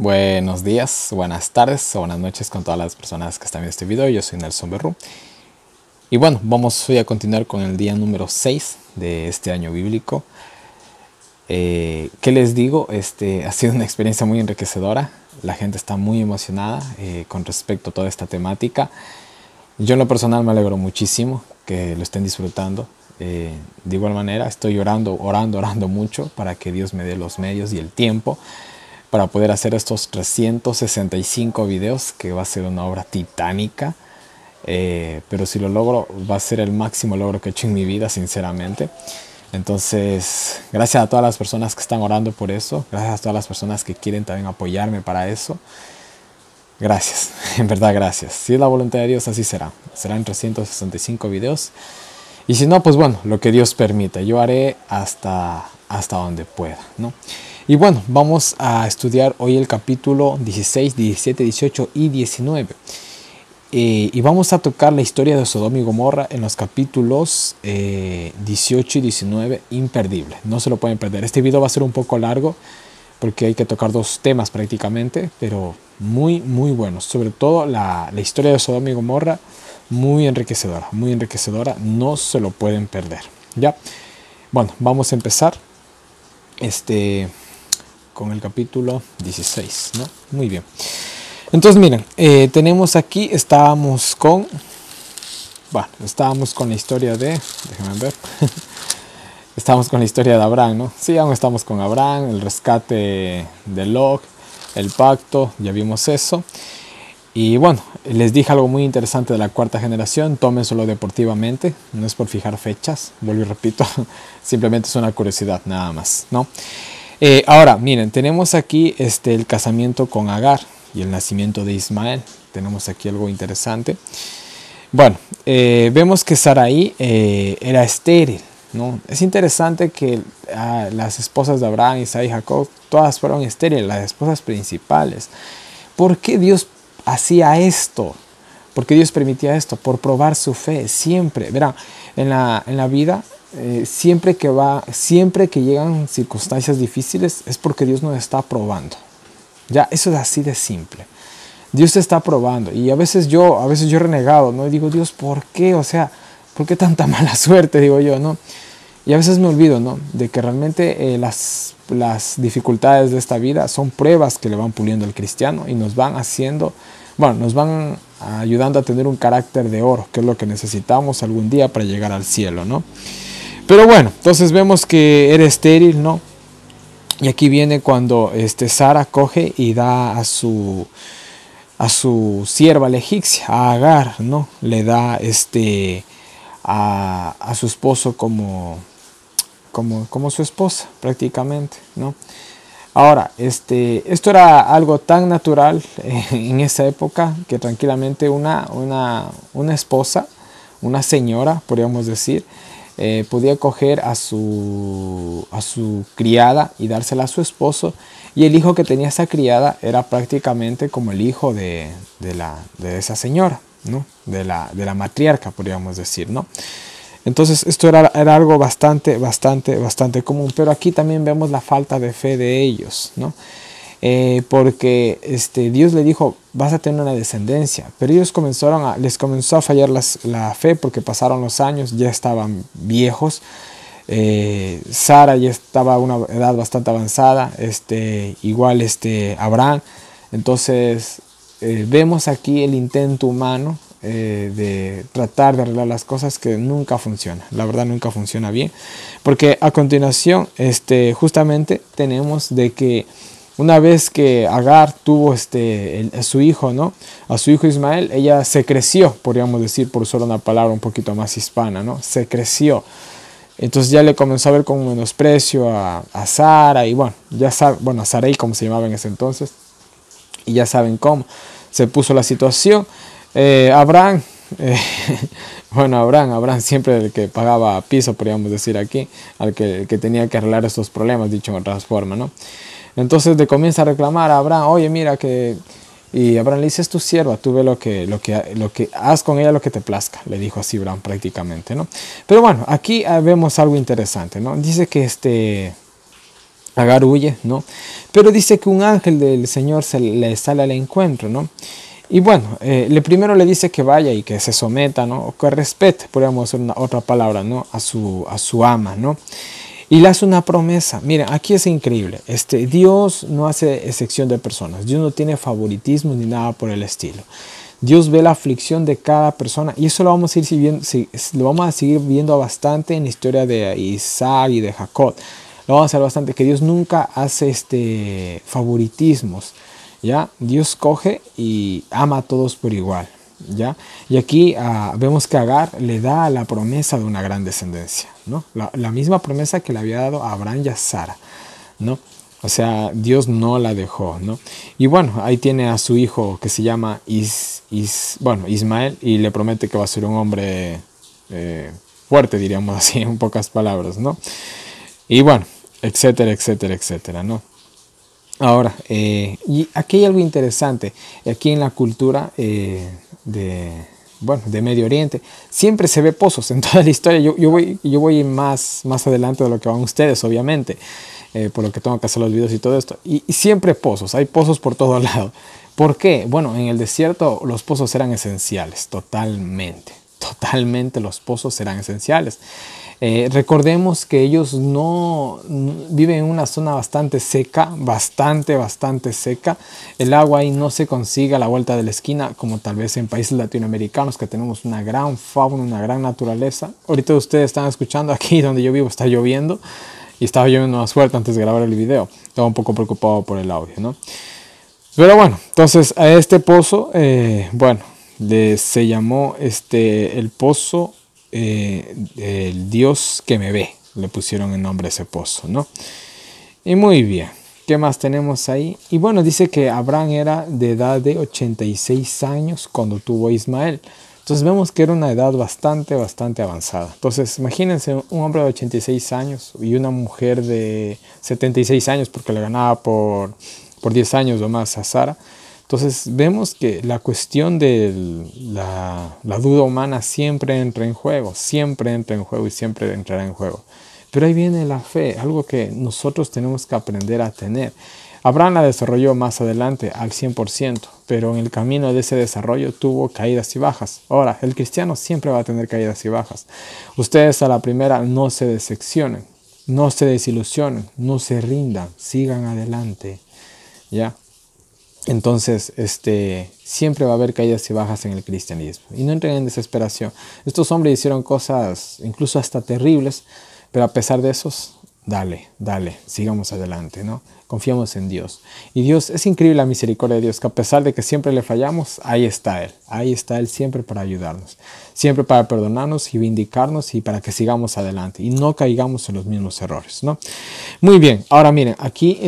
Buenos días, buenas tardes o buenas noches con todas las personas que están viendo este video. Yo soy Nelson Berru. Y bueno, vamos hoy a continuar con el día número 6 de este año bíblico. ¿Qué les digo? Ha sido una experiencia muy enriquecedora. La gente está muy emocionada con respecto a toda esta temática. Yo en lo personal me alegro muchísimo que lo estén disfrutando. De igual manera estoy orando mucho para que Dios me dé los medios y el tiempo para poder hacer estos 365 videos, que va a ser una obra titánica. Pero si lo logro, va a ser el máximo logro que he hecho en mi vida, sinceramente. Entonces, gracias a todas las personas que están orando por eso. Gracias a todas las personas que quieren también apoyarme para eso. Gracias, en verdad gracias. Si es la voluntad de Dios, así será. Serán 365 videos. Y si no, pues bueno, lo que Dios permita. Yo haré hasta donde pueda, ¿no? Y bueno, vamos a estudiar hoy el capítulo 16, 17, 18 y 19. Y vamos a tocar la historia de Sodoma y Gomorra en los capítulos 18 y 19, imperdible. No se lo pueden perder. Este video va a ser un poco largo porque hay que tocar dos temas prácticamente, pero muy buenos. Sobre todo la historia de Sodoma y Gomorra, muy enriquecedora, no se lo pueden perder. ¿Ya? Bueno, vamos a empezar con el capítulo 16, ¿no? Muy bien. Entonces miren, tenemos aquí, estábamos con la historia de, déjenme ver, estábamos con la historia de Abraham, ¿no? Sí, aún estamos con Abraham, el rescate de Lot, el pacto, ya vimos eso. Y bueno, les dije algo muy interesante de la cuarta generación, tómenselo deportivamente, no es por fijar fechas, vuelvo y repito, simplemente es una curiosidad nada más, ¿no? Ahora, miren, tenemos aquí el casamiento con Agar y el nacimiento de Ismael. Tenemos aquí algo interesante. Bueno, vemos que Sarai era estéril, ¿no? Es interesante que las esposas de Abraham, Isaac y Jacob, todas fueron estériles, las esposas principales. ¿Por qué Dios hacía esto? ¿Por qué Dios permitía esto? Por probar su fe, siempre. Verán, en la vida, siempre que llegan circunstancias difíciles, es porque Dios nos está probando. Ya, eso es así de simple. Dios te está probando. Y a veces yo he renegado, ¿no? Y digo, Dios, ¿por qué? O sea, ¿por qué tanta mala suerte? Digo yo, ¿no? Y a veces me olvido, ¿no? De que realmente las dificultades de esta vida son pruebas que le van puliendo al cristiano y nos van haciendo, bueno, nos van ayudando a tener un carácter de oro, que es lo que necesitamos algún día para llegar al cielo, ¿no? Pero bueno, entonces vemos que era estéril, ¿no? Y aquí viene cuando Sara coge y da a su sierva la egipcia, a Agar, ¿no? Le da a su esposo como su esposa prácticamente, ¿no? Ahora, esto era algo tan natural en esa época que tranquilamente una esposa, una señora, podríamos decir, podía coger a su criada y dársela a su esposo, y el hijo que tenía esa criada era prácticamente como el hijo de esa señora, ¿no? De la matriarca, podríamos decir, ¿no? Entonces esto era algo bastante común, pero aquí también vemos la falta de fe de ellos, ¿no? Porque Dios le dijo, vas a tener una descendencia, pero ellos les comenzó a fallar la fe porque pasaron los años, ya estaban viejos. Sara ya estaba a una edad bastante avanzada, igual Abraham. Entonces vemos aquí el intento humano de tratar de arreglar las cosas, que nunca funciona, la verdad nunca funciona bien, porque a continuación justamente tenemos de que una vez que Agar tuvo a su hijo, ¿no? A su hijo Ismael, ella se creció, podríamos decir, por usar una palabra un poquito más hispana, ¿no? Se creció. Entonces ya le comenzó a ver con menosprecio a Sara, y bueno, ya saben, bueno, a Sarai, como se llamaba en ese entonces, y ya saben cómo se puso la situación. Abraham, Abraham siempre el que pagaba piso, podríamos decir aquí, el que tenía que arreglar estos problemas, dicho en otras formas, ¿no? Entonces le comienza a reclamar a Abraham, oye, mira que... Y Abraham le dice, es tu sierva, tú ve lo que haz con ella lo que te plazca, le dijo así Abraham prácticamente, ¿no? Pero bueno, aquí vemos algo interesante, ¿no? Dice que Agar huye, ¿no? Pero dice que un ángel del Señor le sale al encuentro, ¿no? Y bueno, primero le dice que vaya y que se someta, ¿no? O que respete, podríamos hacer otra palabra, ¿no? A su ama, ¿no? Y le hace una promesa. Miren, aquí es increíble. Dios no hace excepción de personas. Dios no tiene favoritismo ni nada por el estilo. Dios ve la aflicción de cada persona. Y eso lo vamos a ir viendo, lo vamos a seguir viendo bastante en la historia de Isaac y de Jacob. Lo vamos a ver bastante, que Dios nunca hace favoritismos. ¿Ya? Dios coge y ama a todos por igual. ¿Ya? Y aquí vemos que Agar le da la promesa de una gran descendencia, ¿no? La misma promesa que le había dado a Abraham y a Sara, ¿no? O sea, Dios no la dejó, ¿no? Y bueno, ahí tiene a su hijo que se llama Ismael, y le promete que va a ser un hombre fuerte, diríamos así, en pocas palabras, ¿no? Y bueno, etcétera, etcétera, etcétera, ¿no? Ahora, y aquí hay algo interesante. Aquí en la cultura de Medio Oriente, siempre se ve pozos en toda la historia. Yo voy más adelante de lo que van ustedes, obviamente, por lo que tengo que hacer los videos y todo esto. Y siempre pozos, hay pozos por todo lado. ¿Por qué? Bueno, en el desierto los pozos eran esenciales, totalmente los pozos eran esenciales. Recordemos que ellos no viven en una zona bastante seca, bastante seca. El agua ahí no se consigue a la vuelta de la esquina, como tal vez en países latinoamericanos, que tenemos una gran fauna, una gran naturaleza. Ahorita ustedes están escuchando, aquí donde yo vivo está lloviendo, y estaba lloviendo más fuerte antes de grabar el video. Estaba un poco preocupado por el audio, ¿no? Pero bueno, entonces a este pozo, se llamó el pozo el Dios que me ve. Le pusieron el nombre a ese pozo, ¿no? Y muy bien, ¿qué más tenemos ahí? Y bueno, dice que Abraham era de edad de 86 años cuando tuvo a Ismael. Entonces vemos que era una edad bastante avanzada. Entonces imagínense un hombre de 86 años y una mujer de 76 años, porque le ganaba por 10 años o más a Sara. Entonces vemos que la cuestión de la duda humana siempre entra en juego y siempre entrará en juego. Pero ahí viene la fe, algo que nosotros tenemos que aprender a tener. Abraham la desarrolló más adelante al 100%, pero en el camino de ese desarrollo tuvo caídas y bajas. Ahora, el cristiano siempre va a tener caídas y bajas. Ustedes a la primera no se decepcionen, no se desilusionen, no se rindan, sigan adelante, ¿ya? Entonces, siempre va a haber caídas y bajas en el cristianismo. Y no entren en desesperación. Estos hombres hicieron cosas incluso hasta terribles, pero a pesar de esos, dale, sigamos adelante, ¿no? Confiamos en Dios. Y Dios, es increíble la misericordia de Dios, que a pesar de que siempre le fallamos, ahí está Él siempre para ayudarnos, siempre para perdonarnos y vindicarnos y para que sigamos adelante y no caigamos en los mismos errores, ¿no? Muy bien, ahora miren, aquí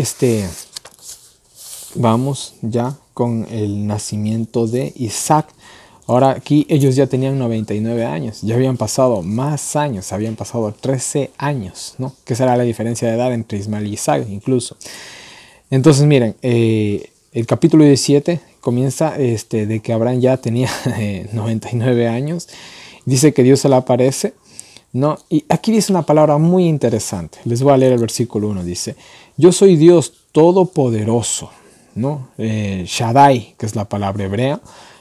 vamos ya con el nacimiento de Isaac. Ahora aquí ellos ya tenían 99 años, ya habían pasado más años, habían pasado 13 años, ¿no? Que será la diferencia de edad entre Ismael y Isaac incluso. Entonces miren, el capítulo 17 comienza de que Abraham ya tenía 99 años. Dice que Dios se le aparece, ¿no? Y aquí dice una palabra muy interesante. Les voy a leer el versículo 1. Dice, yo soy Dios todopoderoso, ¿no? Shaddai, que es la palabra hebrea.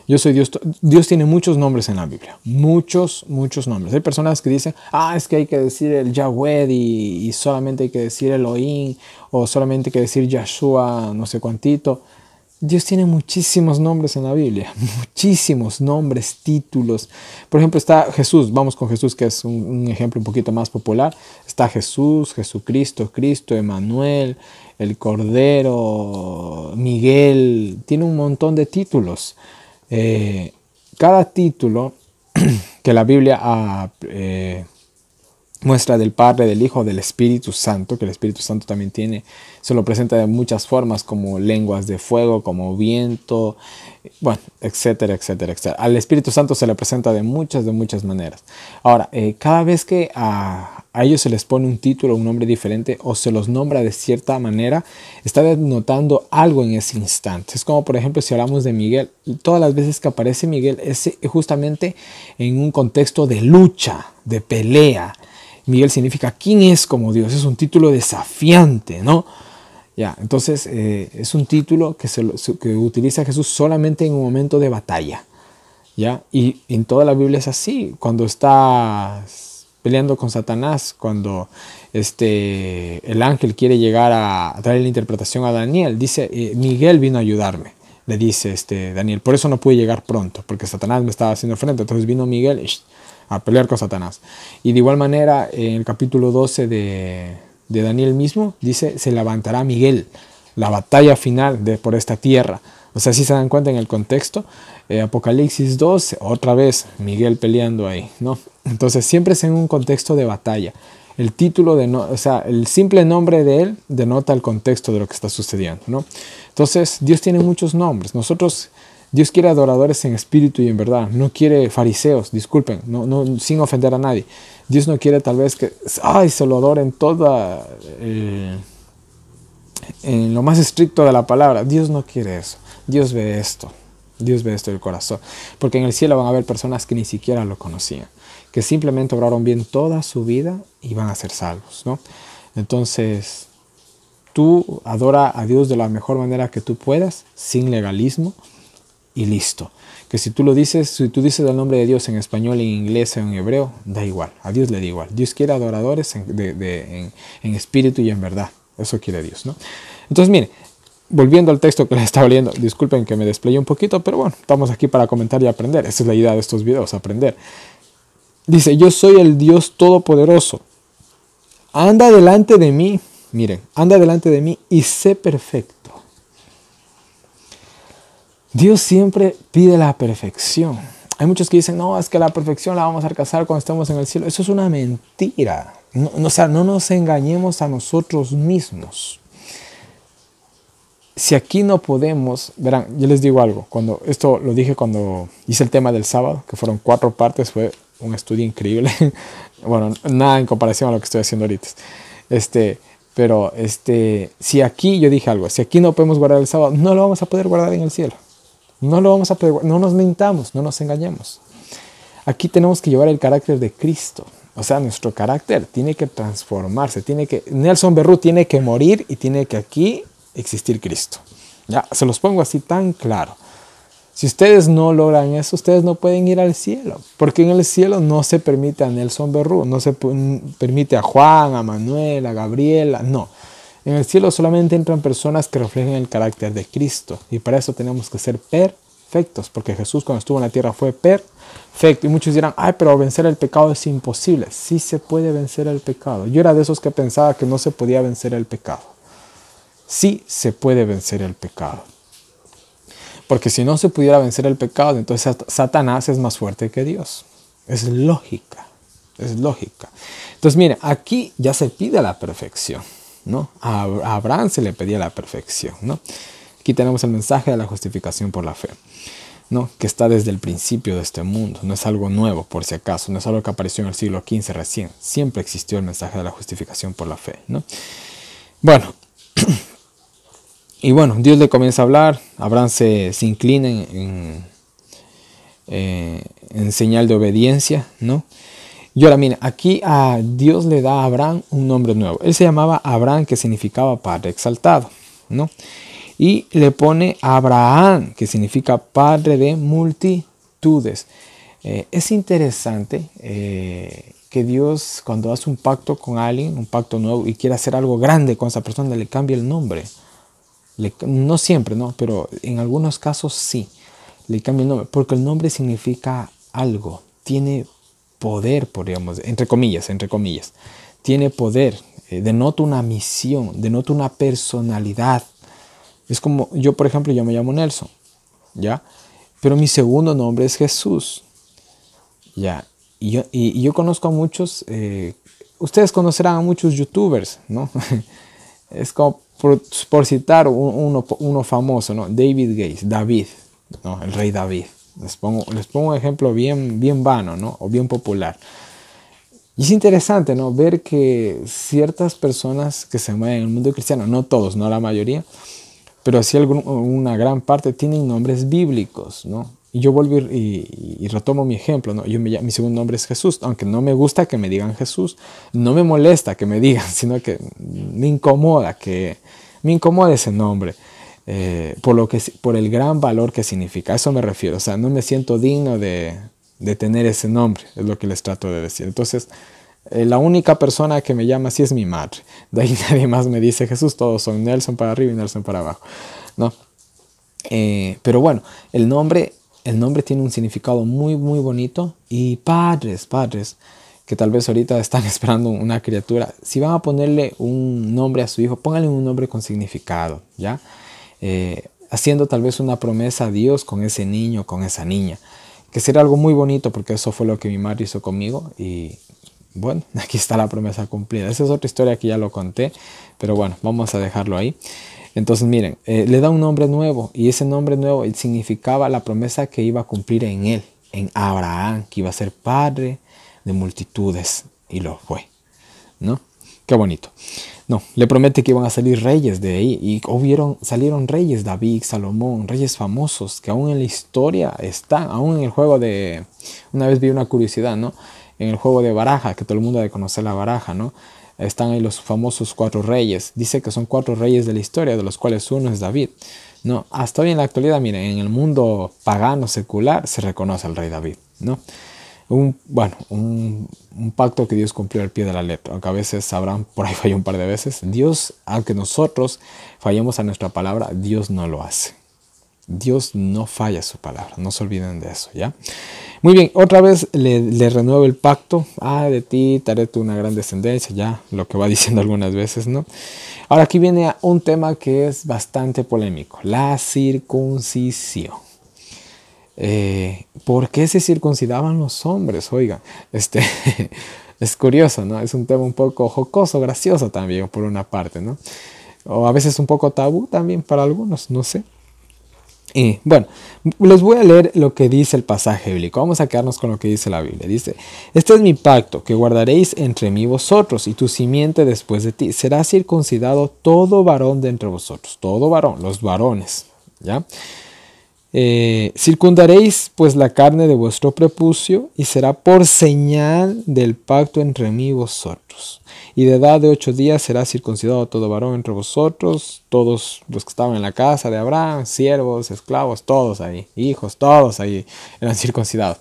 Yo soy Dios. Dios tiene muchos nombres en la Biblia. Muchos nombres. Hay personas que dicen, es que hay que decir el Yahweh y solamente hay que decir Elohim o solamente hay que decir Yahshua, no sé cuántito. Dios tiene muchísimos nombres en la Biblia. Muchísimos nombres, títulos. Por ejemplo, está Jesús. Vamos con Jesús, que es un ejemplo un poquito más popular. Está Jesús, Jesucristo, Cristo, Emmanuel, el Cordero, Miguel. Tiene un montón de títulos. Cada título que la Biblia muestra del Padre, del Hijo, del Espíritu Santo, que el Espíritu Santo también se lo presenta de muchas formas, como lenguas de fuego, como viento, bueno, etcétera, etcétera, etcétera. Al Espíritu Santo se le presenta de muchas maneras. Ahora, cada vez que a ellos se les pone un título, un nombre diferente, o se los nombra de cierta manera, está denotando algo en ese instante. Es como, por ejemplo, si hablamos de Miguel, todas las veces que aparece Miguel es justamente en un contexto de lucha, de pelea. Miguel significa ¿quién es como Dios? Es un título desafiante, ¿no? Ya, entonces es un título que utiliza Jesús solamente en un momento de batalla, ¿ya? Y en toda la Biblia es así. Cuando está peleando con Satanás, cuando el ángel quiere llegar a darle la interpretación a Daniel, dice, Miguel vino a ayudarme, le dice Daniel, por eso no pude llegar pronto, porque Satanás me estaba haciendo frente, entonces vino Miguel a pelear con Satanás. Y de igual manera, en el capítulo 12 de Daniel mismo, dice, se levantará Miguel, la batalla final por esta tierra. O sea, si se dan cuenta en el contexto, Apocalipsis 2, otra vez Miguel peleando ahí, ¿no? Entonces siempre es en un contexto de batalla. El título, el simple nombre de él denota el contexto de lo que está sucediendo, ¿no? Entonces Dios tiene muchos nombres. Dios quiere adoradores en espíritu y en verdad. No quiere fariseos, disculpen, no, sin ofender a nadie. Dios no quiere tal vez que se lo adoren en lo más estricto de la palabra. Dios no quiere eso. Dios ve esto. Dios ve esto del corazón. Porque en el cielo van a haber personas que ni siquiera lo conocían, que simplemente obraron bien toda su vida y van a ser salvos, ¿no? Entonces, tú adora a Dios de la mejor manera que tú puedas, sin legalismo, y listo. Que si tú dices el nombre de Dios en español, en inglés o en hebreo, da igual. A Dios le da igual. Dios quiere adoradores en espíritu y en verdad. Eso quiere Dios, ¿no? Entonces, mire, volviendo al texto que les estaba leyendo, disculpen que me desplayé un poquito, pero bueno, estamos aquí para comentar y aprender. Esa es la idea de estos videos, aprender. Dice, yo soy el Dios Todopoderoso. Anda delante de mí, miren, anda delante de mí y sé perfecto. Dios siempre pide la perfección. Hay muchos que dicen, no, es que la perfección la vamos a alcanzar cuando estemos en el cielo. Eso es una mentira. No nos engañemos a nosotros mismos. Si aquí no podemos, verán, yo les digo algo. Esto lo dije cuando hice el tema del sábado, que fueron 4 partes, fue un estudio increíble. Bueno, nada en comparación a lo que estoy haciendo ahorita. Pero si aquí, yo dije algo, si aquí no podemos guardar el sábado, no lo vamos a poder guardar en el cielo. No nos mintamos, no nos engañemos. Aquí tenemos que llevar el carácter de Cristo. O sea, nuestro carácter tiene que transformarse. Nelson Berrú tiene que morir y tiene que aquí existir Cristo. Ya, se los pongo así tan claro. Si ustedes no logran eso, ustedes no pueden ir al cielo. Porque en el cielo no se permite a Nelson Berrú, no se permite a Juan, a Manuel, a Gabriela, no. En el cielo solamente entran personas que reflejen el carácter de Cristo. Y para eso tenemos que ser perfectos. Porque Jesús cuando estuvo en la tierra fue perfecto. Y muchos dirán, pero vencer el pecado es imposible. Sí se puede vencer el pecado. Yo era de esos que pensaba que no se podía vencer el pecado. Sí se puede vencer el pecado. Porque si no se pudiera vencer el pecado, entonces Satanás es más fuerte que Dios. Es lógica. Es lógica. Entonces, mire, aquí ya se pide la perfección, ¿no? A Abraham se le pedía la perfección, ¿no? Aquí tenemos el mensaje de la justificación por la fe, ¿no? Que está desde el principio de este mundo. No es algo nuevo, por si acaso. No es algo que apareció en el siglo XV recién. Siempre existió el mensaje de la justificación por la fe, ¿no? Bueno. Y bueno, Dios le comienza a hablar. Abraham se inclina en señal de obediencia, ¿no? Y ahora mira, aquí a Dios le da a Abraham un nombre nuevo. Él se llamaba Abraham, que significaba padre exaltado, ¿no? Y le pone Abraham, que significa padre de multitudes. Es interesante que Dios, cuando hace un pacto con alguien, un pacto nuevo, y quiere hacer algo grande con esa persona, le cambia el nombre. No siempre, ¿no? Pero en algunos casos sí, le cambia el nombre, porque el nombre significa algo, tiene poder, podríamos, entre comillas, tiene poder, denota una misión, denota una personalidad. Es como, yo por ejemplo, yo me llamo Nelson, ¿ya? Pero mi segundo nombre es Jesús, ¿ya? Y yo conozco a muchos, ustedes conocerán a muchos youtubers, ¿no? Es como, por citar uno famoso, ¿no? David, ¿no? El rey David. Les pongo un ejemplo bien vano, ¿no? O bien popular. Y es interesante, ¿no? Ver que ciertas personas que se mueven en el mundo cristiano, no todos, no la mayoría, pero sí una gran parte tienen nombres bíblicos, ¿no? Y yo vuelvo y retomo mi ejemplo, ¿no? Mi segundo nombre es Jesús, aunque no me gusta que me digan Jesús, no me molesta que me digan, sino que me incomoda ese nombre, por el gran valor que significa. A eso me refiero, o sea, no me siento digno de tener ese nombre, es lo que les trato de decir. Entonces, la única persona que me llama así es mi madre. De ahí nadie más me dice Jesús, todos son Nelson para arriba y Nelson para abajo, ¿no? Pero bueno, el nombre tiene un significado muy, muy bonito. Y padres, que tal vez ahorita están esperando una criatura, si van a ponerle un nombre a su hijo, pónganle un nombre con significado, ¿ya? Haciendo tal vez una promesa a Dios con ese niño, con esa niña, que será algo muy bonito, porque eso fue lo que mi madre hizo conmigo. Y bueno, aquí está la promesa cumplida. Esa es otra historia que ya lo conté, pero bueno, vamos a dejarlo ahí. Entonces miren, le da un nombre nuevo, y ese nombre nuevo significaba la promesa que iba a cumplir en él, en Abraham, que iba a ser padre de multitudes, y lo fue, ¿no? Qué bonito. No, le promete que iban a salir reyes de ahí, y salieron reyes, David, Salomón, reyes famosos que aún en la historia están, aún en el juego de, una vez vi una curiosidad, ¿no? En el juego de baraja, que todo el mundo ha de conocer la baraja, ¿no? Están ahí los famosos 4 reyes. Dice que son 4 reyes de la historia, de los cuales uno es David, ¿no? Hasta hoy en la actualidad, miren, en el mundo pagano secular se reconoce al rey David, ¿no? Un pacto que Dios cumplió al pie de la letra, aunque a veces Abraham por ahí falló un par de veces. Dios, aunque nosotros fallemos a nuestra palabra, Dios no lo hace. Dios no falla a su palabra, no se olviden de eso, ¿ya? Muy bien, otra vez le renuevo el pacto. De ti te haré tú una gran descendencia, ya lo que va diciendo algunas veces, ¿no? Ahora aquí viene un tema que es bastante polémico, la circuncisión. ¿Por qué se circuncidaban los hombres? Oigan, es curioso, ¿no? Es un tema un poco jocoso, gracioso también por una parte, ¿no? O a veces un poco tabú también para algunos, no sé. Bueno, les voy a leer lo que dice el pasaje bíblico. Vamos a quedarnos con lo que dice la Biblia. Dice: este es mi pacto que guardaréis entre mí vosotros y tu simiente después de ti. Será circuncidado todo varón de entre vosotros. Todo varón, los varones, ¿ya? Circundaréis pues la carne de vuestro prepucio, y será por señal del pacto entre mí y vosotros. Y de edad de 8 días será circuncidado todo varón entre vosotros, todos los que estaban en la casa de Abraham, siervos, esclavos, todos ahí, hijos, todos ahí eran circuncidados.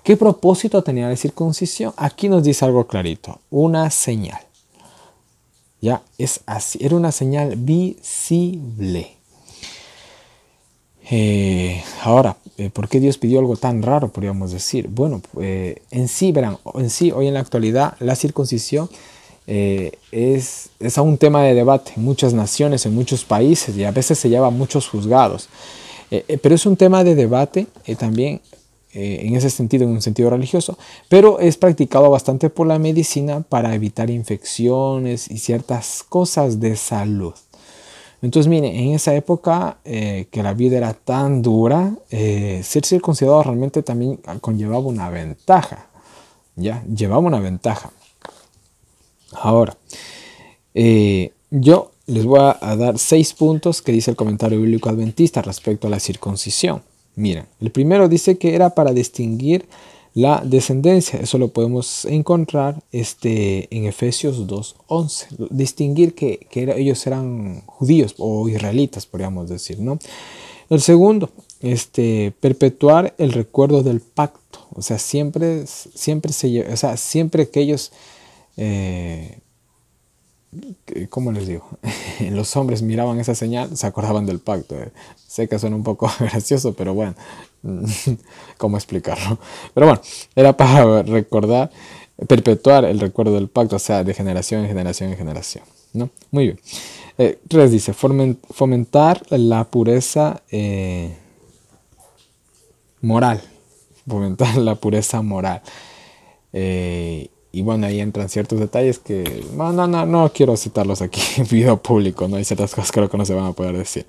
¿Qué propósito tenía la circuncisión? Aquí nos dice algo clarito, una señal. Ya, es así, era una señal visible. Ahora, ¿por qué Dios pidió algo tan raro, podríamos decir? Bueno, en sí, hoy en la actualidad, la circuncisión es aún un tema de debate en muchas naciones, en muchos países, y a veces se lleva a muchos juzgados. Pero es un tema de debate también en ese sentido, en un sentido religioso, pero es practicado bastante por la medicina para evitar infecciones y ciertas cosas de salud. Entonces, miren, en esa época que la vida era tan dura, ser circuncidado realmente también conllevaba una ventaja, ¿ya? Llevaba una ventaja. Ahora, yo les voy a dar 6 puntos que dice el comentario bíblico adventista respecto a la circuncisión. Miren, el primero dice que era para distinguir la descendencia. Eso lo podemos encontrar en Efesios 2:11. Distinguir que ellos eran judíos o israelitas, podríamos decir, ¿no? El segundo, perpetuar el recuerdo del pacto. O sea, siempre que ellos, ¿cómo les digo? Los hombres miraban esa señal, se acordaban del pacto. Sé que suena un poco gracioso, pero bueno, ¿cómo explicarlo? Pero bueno, era para recordar, perpetuar el recuerdo del pacto, o sea, de generación en generación en generación, ¿no? Muy bien. 3 dice, fomentar la pureza moral. Fomentar la pureza moral. Y bueno, ahí entran ciertos detalles que no quiero citarlos aquí en video público, ¿no? Hay ciertas cosas que no se van a poder decir.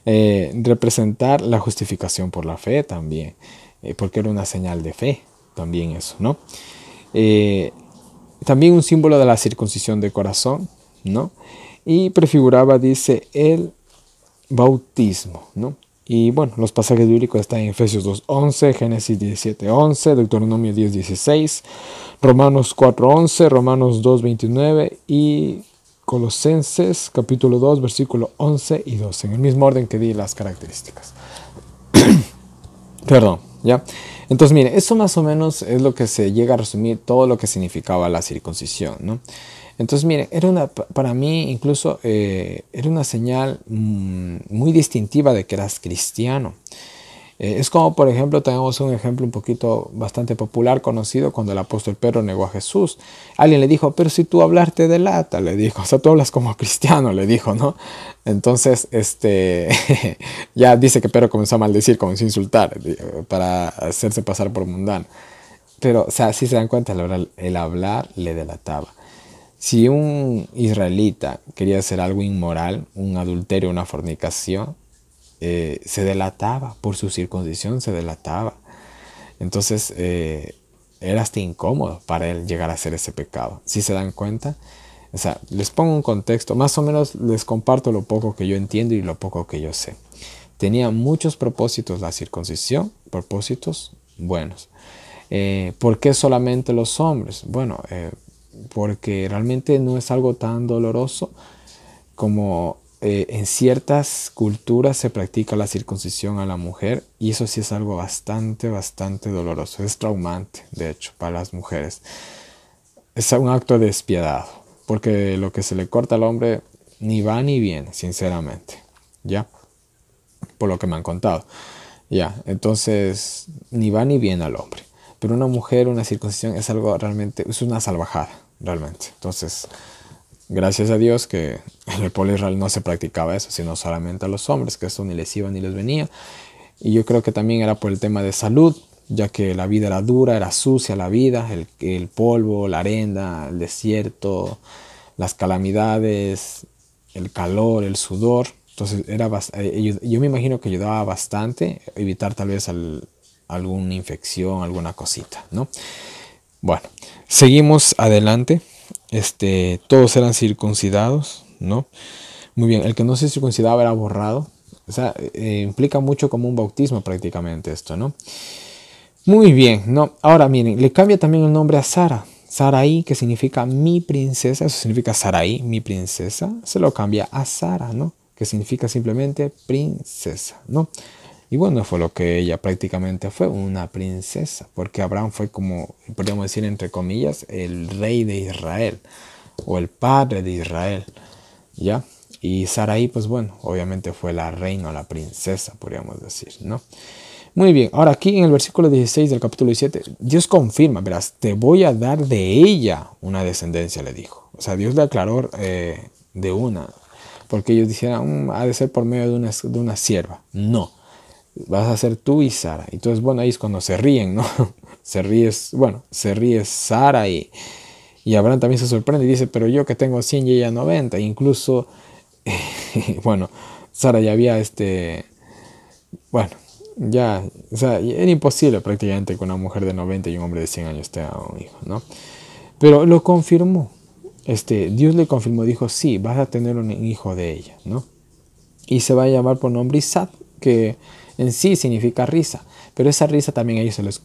Representar la justificación por la fe también, porque era una señal de fe, también eso, ¿no? También un símbolo de la circuncisión de corazón, ¿no? Y prefiguraba, dice, el bautismo, ¿no? Y bueno, los pasajes bíblicos están en Efesios 2:11, Génesis 17:11, Deuteronomio 10:16, Romanos 4:11, Romanos 2:29 y Colosenses capítulo 2, versículo 11 y 12, en el mismo orden que di las características. Perdón, ¿ya? Entonces, mire, eso más o menos es lo que se llega a resumir todo lo que significaba la circuncisión, ¿no? Entonces, mire, para mí incluso era una señal muy distintiva de que eras cristiano. Es como, por ejemplo, tenemos un ejemplo un poquito bastante popular, conocido, cuando el apóstol Pedro negó a Jesús. Alguien le dijo, pero si tú hablas te delata, le dijo. O sea, tú hablas como cristiano, le dijo, ¿no? Entonces, ya dice que Pedro comenzó a maldecir, comenzó a insultar, para hacerse pasar por mundano. Pero, o sea, si se dan cuenta, el hablar le delataba. Si un israelita quería hacer algo inmoral, un adulterio, una fornicación, se delataba, por su circuncisión se delataba. Entonces era hasta incómodo para él llegar a hacer ese pecado. ¿Sí se dan cuenta? O sea, les pongo un contexto, más o menos les comparto lo poco que yo entiendo y lo poco que yo sé. Tenía muchos propósitos la circuncisión, propósitos buenos. ¿Por qué solamente los hombres? Bueno, porque realmente no es algo tan doloroso como en ciertas culturas se practica la circuncisión a la mujer, y eso sí es algo bastante doloroso, es traumante de hecho para las mujeres. Es un acto despiadado, porque lo que se le corta al hombre ni va ni viene, sinceramente, ya, por lo que me han contado, ya, entonces ni va ni viene al hombre. Pero una mujer, una circuncisión es algo realmente, es una salvajada, realmente. Entonces, gracias a Dios que en el pueblo de Israel no se practicaba eso, sino solamente a los hombres, que eso ni les iba ni les venía. Y yo creo que también era por el tema de salud, ya que la vida era dura, era sucia la vida, el polvo, la arena, el desierto, las calamidades, el calor, el sudor. Entonces yo me imagino que ayudaba bastante a evitar tal vez alguna infección, alguna cosita, ¿no? Bueno, seguimos adelante. Todos eran circuncidados, ¿no? Muy bien, el que no se circuncidaba era borrado. O sea, implica mucho como un bautismo prácticamente esto, ¿no? Muy bien, ¿no? Ahora miren, le cambia también el nombre a Sara. Sarai, que significa mi princesa, eso significa Sarai, mi princesa, se lo cambia a Sara, ¿no? Que significa simplemente princesa, ¿no? Y bueno, fue lo que ella prácticamente fue, una princesa, porque Abraham fue como, podríamos decir entre comillas, el rey de Israel, o el padre de Israel, ¿ya? Y Sarai, pues bueno, obviamente fue la reina o la princesa, podríamos decir, ¿no? Muy bien, ahora aquí en el versículo 16 del capítulo 17, Dios confirma, verás, te voy a dar de ella una descendencia, le dijo. O sea, Dios le aclaró de una, porque ellos dijeron, ha de ser por medio de una sierva. No, vas a ser tú y Sara. Entonces, bueno, ahí es cuando se ríen, ¿no? Se ríe Sara y Abraham también se sorprende y dice, pero yo que tengo 100 y ella 90. Incluso, bueno, Sara ya había bueno, ya, o sea, era imposible prácticamente que una mujer de 90 y un hombre de 100 años tenga un hijo, ¿no? Pero lo confirmó. Dios le confirmó, dijo, sí, vas a tener un hijo de ella, ¿no? Y se va a llamar por nombre Isaac, que en sí significa risa. Pero esa risa también a ellos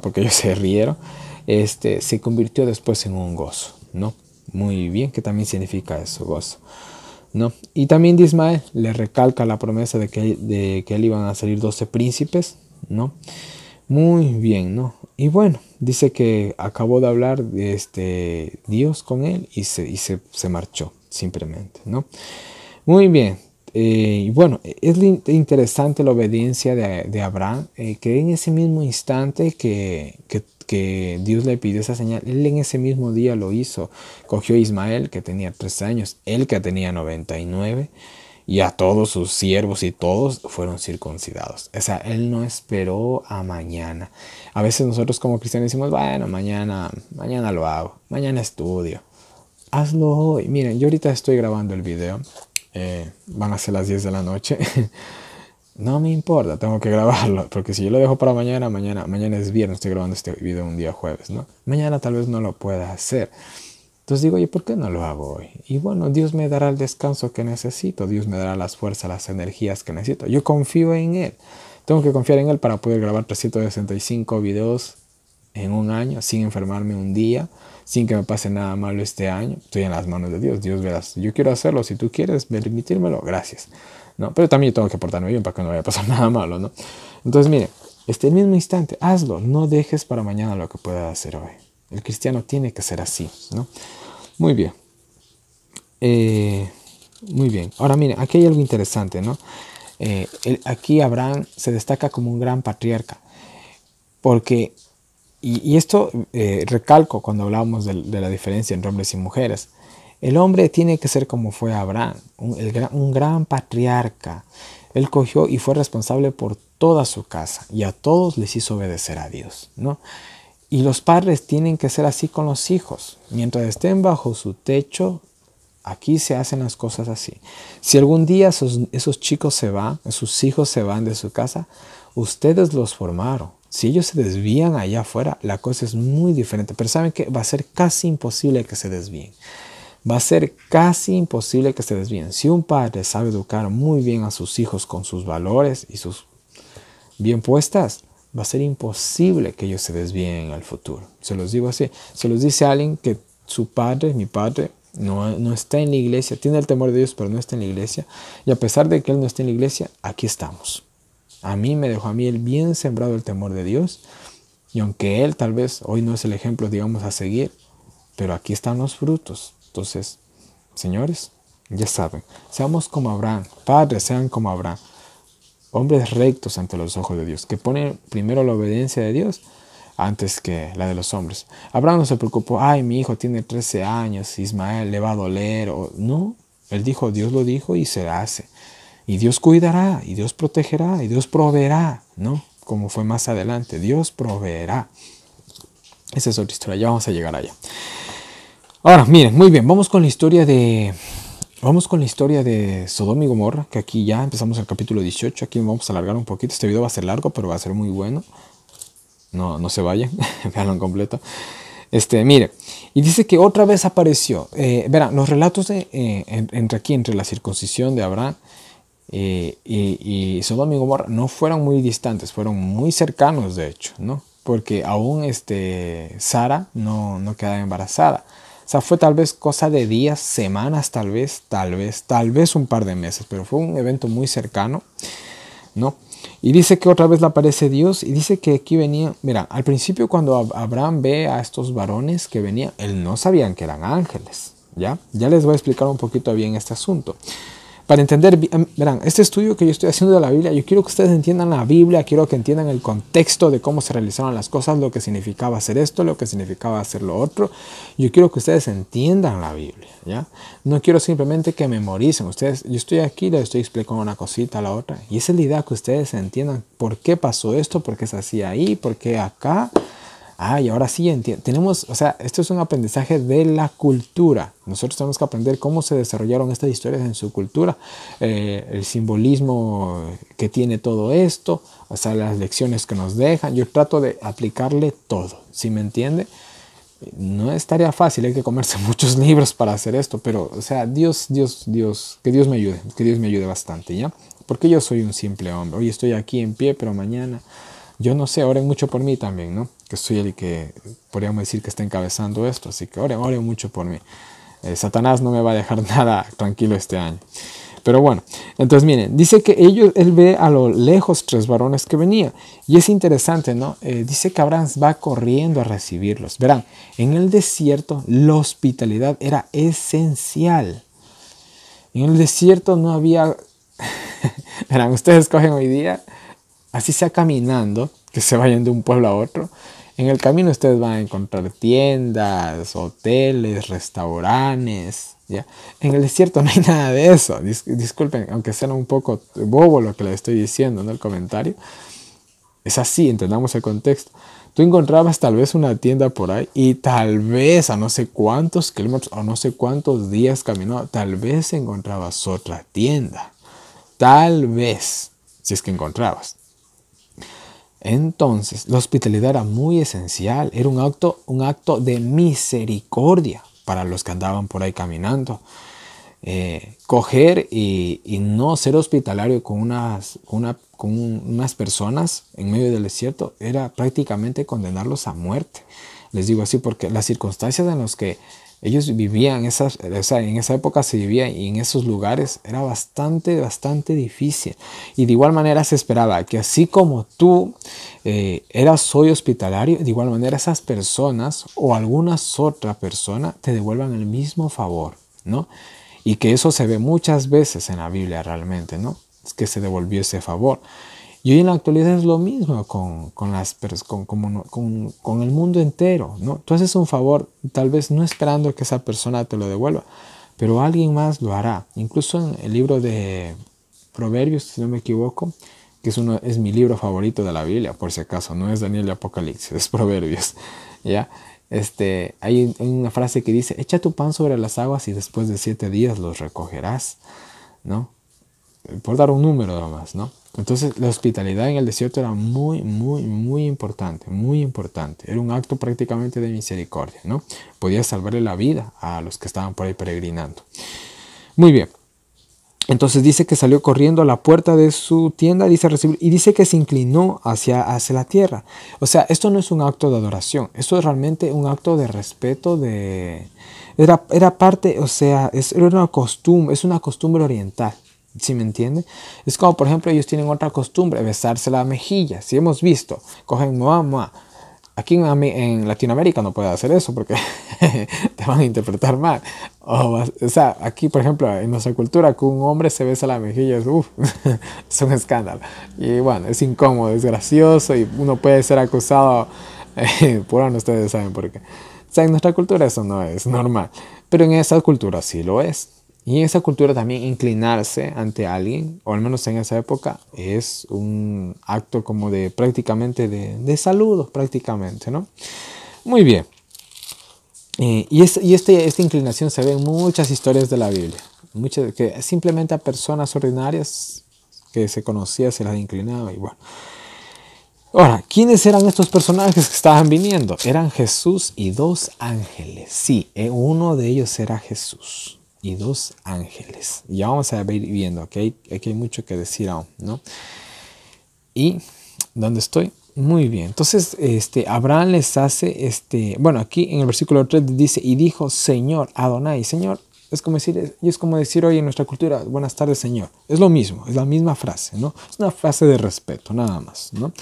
porque ellos se rieron, se convirtió después en un gozo, ¿no? Muy bien, que también significa eso, gozo, ¿no? Y también de Ismael le recalca la promesa de que él iban a salir 12 príncipes, ¿no? Muy bien, ¿no? Y bueno, dice que acabó de hablar Dios con él y se marchó simplemente, ¿no? Muy bien. Y bueno, es interesante la obediencia de Abraham, que en ese mismo instante que Dios le pidió esa señal, él en ese mismo día lo hizo. Cogió a Ismael, que tenía 3 años, él que tenía 99, y a todos sus siervos y todos fueron circuncidados. O sea, él no esperó a mañana. A veces nosotros como cristianos decimos, bueno, mañana lo hago, mañana estudio. Hazlo hoy. Miren, yo ahorita estoy grabando el video. Van a ser las 10 de la noche. No me importa, tengo que grabarlo, porque si yo lo dejo para mañana es viernes, estoy grabando este video un día jueves, ¿no? Mañana tal vez no lo pueda hacer. Entonces digo, ¿y por qué no lo hago hoy? Y bueno, Dios me dará el descanso que necesito, Dios me dará las fuerzas, las energías que necesito. Yo confío en Él. Tengo que confiar en Él para poder grabar 365 videos en un año, sin enfermarme un día, sin que me pase nada malo este año. Estoy en las manos de Dios. Dios verás, yo quiero hacerlo, si tú quieres permitírmelo, gracias. ¿No? Pero también yo tengo que portarme bien para que no vaya a pasar nada malo, ¿no? Entonces, mire, el mismo instante, hazlo, no dejes para mañana lo que puedas hacer hoy. El cristiano tiene que ser así, ¿no? Muy bien. Muy bien. Ahora, miren, aquí hay algo interesante, ¿no? Aquí Abraham se destaca como un gran patriarca, porque y esto recalco cuando hablamos de la diferencia entre hombres y mujeres. El hombre tiene que ser como fue Abraham, un gran patriarca. Él cogió y fue responsable por toda su casa y a todos les hizo obedecer a Dios, ¿no? Y los padres tienen que ser así con los hijos. Mientras estén bajo su techo, aquí se hacen las cosas así. Si algún día esos chicos se van, esos hijos se van de su casa, ustedes los formaron. Si ellos se desvían allá afuera, la cosa es muy diferente. Pero saben que va a ser casi imposible que se desvíen. Va a ser casi imposible que se desvíen. Si un padre sabe educar muy bien a sus hijos con sus valores y sus bien puestas, va a ser imposible que ellos se desvíen en el futuro. Se los digo así. Se los dice alguien que su padre, mi padre, no está en la iglesia. Tiene el temor de Dios, pero no está en la iglesia. Y a pesar de que él no está en la iglesia, aquí estamos. A mí me dejó a mí el bien sembrado el temor de Dios. Y aunque él tal vez hoy no es el ejemplo, digamos, a seguir, pero aquí están los frutos. Entonces, señores, ya saben, seamos como Abraham. Padres, sean como Abraham. Hombres rectos ante los ojos de Dios, que ponen primero la obediencia de Dios antes que la de los hombres. Abraham no se preocupó, ay, mi hijo tiene 13 años, Ismael le va a doler. No, él dijo, Dios lo dijo y se hace. Y Dios cuidará, y Dios protegerá, y Dios proveerá, ¿no? Como fue más adelante, Dios proveerá. Esa es otra historia, ya vamos a llegar allá. Ahora, miren, muy bien, vamos con la historia de Sodoma y Gomorra, que aquí ya empezamos el capítulo 18. Aquí vamos a alargar un poquito. Este video va a ser largo, pero va a ser muy bueno. No se vayan, veanlo en completo. Mire, y dice que otra vez apareció. Verán, los relatos entre la circuncisión de Abraham y Sodoma y Gomorra no fueron muy distantes, fueron muy cercanos, de hecho, ¿no? Porque aún Sara no quedaba embarazada. O sea, fue tal vez cosa de días, semanas, tal vez un par de meses, pero fue un evento muy cercano, ¿no? Y dice que otra vez le aparece Dios y dice que aquí venía, mira, al principio cuando Abraham ve a estos varones que venían, él no sabían que eran ángeles, ¿ya? Ya les voy a explicar un poquito bien este asunto. Para entender, verán, este estudio que yo estoy haciendo de la Biblia, yo quiero que ustedes entiendan la Biblia, quiero que entiendan el contexto de cómo se realizaron las cosas, lo que significaba hacer esto, lo que significaba hacer lo otro. Yo quiero que ustedes entiendan la Biblia, ¿ya? No quiero simplemente que memoricen. Ustedes, yo estoy aquí, les estoy explicando una cosita a la otra. Y esa es la idea, que ustedes entiendan por qué pasó esto, por qué se hacía ahí, por qué acá. Y ahora sí entiendo. Tenemos, o sea, esto es un aprendizaje de la cultura. Nosotros tenemos que aprender cómo se desarrollaron estas historias en su cultura, el simbolismo que tiene todo esto, o sea, las lecciones que nos dejan. Yo trato de aplicarle todo, ¿sí me entiende? No es tarea fácil, hay que comerse muchos libros para hacer esto, pero, o sea, Dios, que Dios me ayude bastante, ¿ya? Porque yo soy un simple hombre. Hoy estoy aquí en pie, pero mañana... Yo no sé, oren mucho por mí también, ¿no? Que soy el que, podríamos decir, que está encabezando esto. Así que oren mucho por mí. Satanás no me va a dejar nada tranquilo este año. Pero bueno, entonces miren, dice que él ve a lo lejos 3 varones que venían. Y es interesante, ¿no? Dice que Abraham va corriendo a recibirlos. Verán, en el desierto la hospitalidad era esencial. En el desierto no había... Verán, ustedes cogen hoy día... Así sea caminando, que se vayan de un pueblo a otro. En el camino ustedes van a encontrar tiendas, hoteles, restaurantes, ¿ya? En el desierto no hay nada de eso. Disculpen, aunque sea un poco bobo lo que les estoy diciendo en el comentario. Es así, entendamos el contexto. Tú encontrabas tal vez una tienda por ahí y tal vez a no sé cuántos kilómetros o no sé cuántos días caminó, tal vez encontrabas otra tienda. Tal vez, si es que encontrabas. Entonces, la hospitalidad era muy esencial, era un acto de misericordia para los que andaban por ahí caminando. Coger y no ser hospitalario con unas personas en medio del desierto era prácticamente condenarlos a muerte. Les digo así porque las circunstancias en las que ellos vivían, en esa época se vivía y en esos lugares era bastante difícil. Y de igual manera se esperaba que así como tú eras hoy hospitalario, de igual manera esas personas o algunas otra persona te devuelvan el mismo favor, ¿no? Y que eso se ve muchas veces en la Biblia realmente, ¿no? Es que se devolvió ese favor. Y hoy en la actualidad es lo mismo con el mundo entero, ¿no? Tú haces un favor, tal vez no esperando que esa persona te lo devuelva, pero alguien más lo hará. Incluso en el libro de Proverbios, si no me equivoco, que es mi libro favorito de la Biblia, por si acaso, no es Daniel y Apocalipsis, es Proverbios, ¿ya? Hay una frase que dice, echa tu pan sobre las aguas y después de 7 días los recogerás, ¿no? Por dar un número nomás, ¿no? Entonces la hospitalidad en el desierto era muy importante, muy importante. Era un acto prácticamente de misericordia, ¿no? Podía salvarle la vida a los que estaban por ahí peregrinando. Muy bien. Entonces dice que salió corriendo a la puerta de su tienda, y dice que se inclinó hacia la tierra. O sea, esto no es un acto de adoración, esto es realmente un acto de respeto, era parte, o sea, era una costumbre, es una costumbre oriental. ¿Sí me entiende? Es como, por ejemplo, ellos tienen otra costumbre, besarse la mejilla. Si hemos visto, cogen moa. Aquí en Latinoamérica no puede hacer eso porque te van a interpretar mal. O sea, aquí, por ejemplo, en nuestra cultura, que un hombre se besa la mejilla, es un escándalo. Y bueno, es incómodo, es gracioso y uno puede ser acusado. Por ahora ustedes saben por qué. O sea, en nuestra cultura eso no es normal, pero en esa cultura sí lo es. Y en esa cultura también inclinarse ante alguien, o al menos en esa época, es un acto como de prácticamente de saludo, prácticamente, ¿no? Muy bien. Esta inclinación se ve en muchas historias de la Biblia. Que simplemente a personas ordinarias que se conocía se las inclinaba y bueno. Ahora, ¿quiénes eran estos personajes que estaban viniendo? Eran Jesús y 2 ángeles. Sí, uno de ellos era Jesús y 2 ángeles. Ya vamos a ir viendo que aquí hay mucho que decir aún, ¿no? ¿Y dónde estoy? Muy bien. Entonces, Abraham les hace, bueno, aquí en el versículo 3 dice, y dijo, Señor, Adonai, Señor, es como decir hoy en nuestra cultura, buenas tardes, Señor. Es lo mismo, es la misma frase, ¿no? Es una frase de respeto, nada más, ¿no?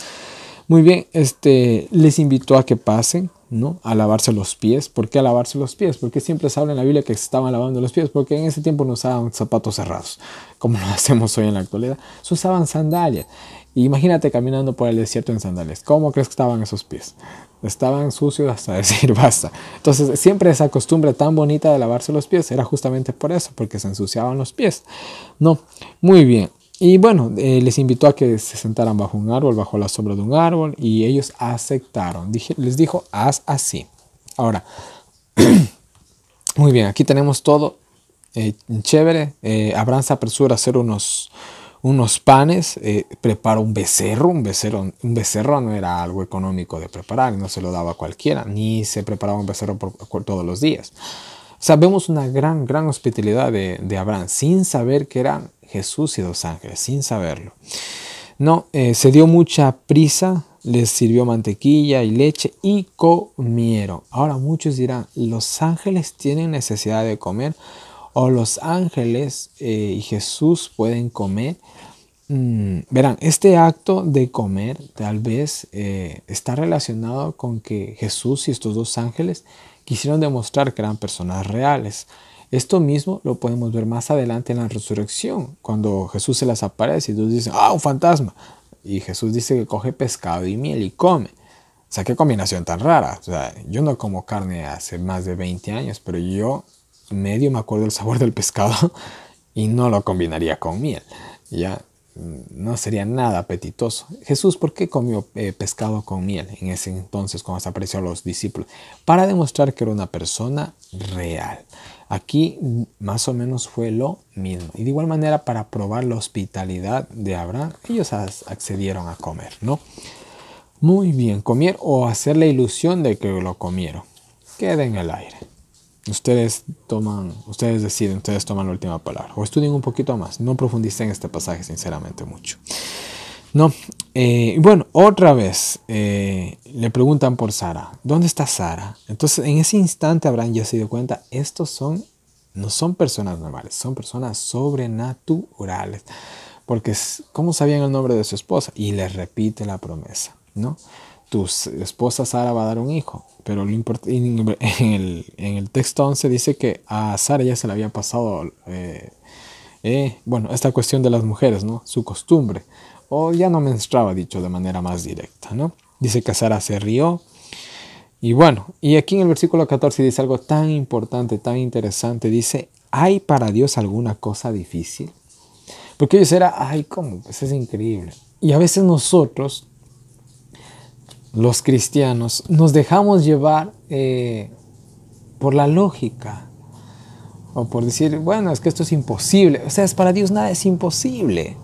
Muy bien, les invitó a que pasen, ¿no? A lavarse los pies. ¿Por qué a lavarse los pies? Porque siempre se habla en la Biblia que se estaban lavando los pies, porque en ese tiempo no usaban zapatos cerrados, como lo hacemos hoy en la actualidad. Se usaban sandalias. Y imagínate caminando por el desierto en sandalias. ¿Cómo crees que estaban esos pies? Estaban sucios hasta decir basta. Entonces, siempre esa costumbre tan bonita de lavarse los pies era justamente por eso, porque se ensuciaban los pies. No, muy bien. Y bueno, les invitó a que se sentaran bajo un árbol, bajo la sombra de un árbol, y ellos aceptaron. Les dijo, haz así. Ahora, muy bien, aquí tenemos todo chévere. Abraham se apresura a hacer unos panes, prepara un becerro. Un becerro no era algo económico de preparar, no se lo daba a cualquiera, ni se preparaba un becerro por todos los días. O sea, vemos una gran hospitalidad de Abraham, sin saber que eran Jesús y 2 ángeles, sin saberlo. No, se dio mucha prisa, les sirvió mantequilla y leche y comieron. Ahora muchos dirán, ¿los ángeles tienen necesidad de comer? ¿O los ángeles y Jesús pueden comer? Verán, este acto de comer tal vez está relacionado con que Jesús y estos 2 ángeles quisieron demostrar que eran personas reales. Esto mismo lo podemos ver más adelante en la resurrección, cuando Jesús se les aparece y todos dicen, un fantasma. Y Jesús dice que coge pescado y miel y come. O sea, qué combinación tan rara. O sea, yo no como carne hace más de 20 años, pero yo medio me acuerdo del sabor del pescado y no lo combinaría con miel. Ya no sería nada apetitoso. Jesús, ¿por qué comió pescado con miel en ese entonces cuando se apareció a los discípulos? Para demostrar que era una persona real. Aquí más o menos fue lo mismo. Y de igual manera, para probar la hospitalidad de Abraham, ellos accedieron a comer, ¿no? Muy bien, comer o hacer la ilusión de que lo comieron. Queda en el aire. Ustedes deciden, ustedes toman la última palabra. O estudien un poquito más. No profundicé en este pasaje, sinceramente, mucho. No. Bueno, otra vez le preguntan por Sara. ¿Dónde está Sara? Entonces, en ese instante Abraham ya se dio cuenta, no son personas normales, son personas sobrenaturales. Porque, ¿cómo sabían el nombre de su esposa? Y les repite la promesa, ¿no? Tu esposa Sara va a dar un hijo. Pero en el texto 11 dice que a Sara ya se le había pasado, esta cuestión de las mujeres, ¿no? Su costumbre. O ya no menstruaba, dicho de manera más directa, ¿no? Dice que Sara se rió. Y bueno, y aquí en el versículo 14 dice algo tan importante, tan interesante. Dice, ¿hay para Dios alguna cosa difícil? Porque ellos eran, ¿cómo? Pues es increíble. Y a veces nosotros, los cristianos, nos dejamos llevar por la lógica. O por decir, bueno, es que esto es imposible. O sea, para Dios nada es imposible.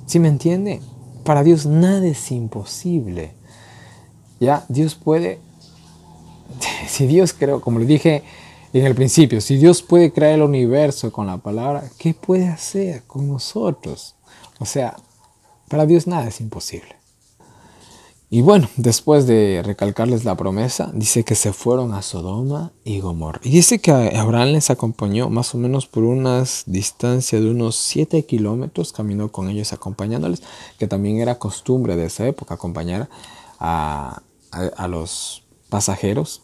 ¿Sí me entiende? Para Dios nada es imposible. Ya, Dios puede, si Dios creó, como le dije en el principio, si Dios puede crear el universo con la palabra, ¿qué puede hacer con nosotros? O sea, para Dios nada es imposible. Y bueno, después de recalcarles la promesa, dice que se fueron a Sodoma y Gomorra. Y dice que Abraham les acompañó más o menos por una distancia de unos 7 kilómetros, caminó con ellos acompañándoles, que también era costumbre de esa época acompañar a los pasajeros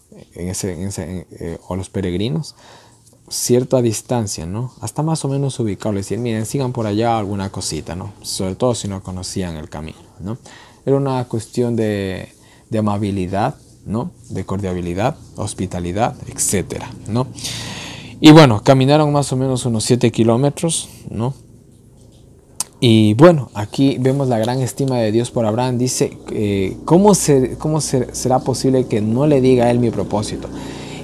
o los peregrinos, cierta distancia, ¿no? Hasta más o menos ubicarles. Decir, miren, sigan por allá alguna cosita, ¿no? Sobre todo si no conocían el camino, ¿no? Era una cuestión de amabilidad, ¿no? De cordialidad, hospitalidad, etcétera, ¿no? Y bueno, caminaron más o menos unos 7 kilómetros, ¿no? Y bueno, aquí vemos la gran estima de Dios por Abraham. Dice, ¿cómo será posible que no le diga a él mi propósito?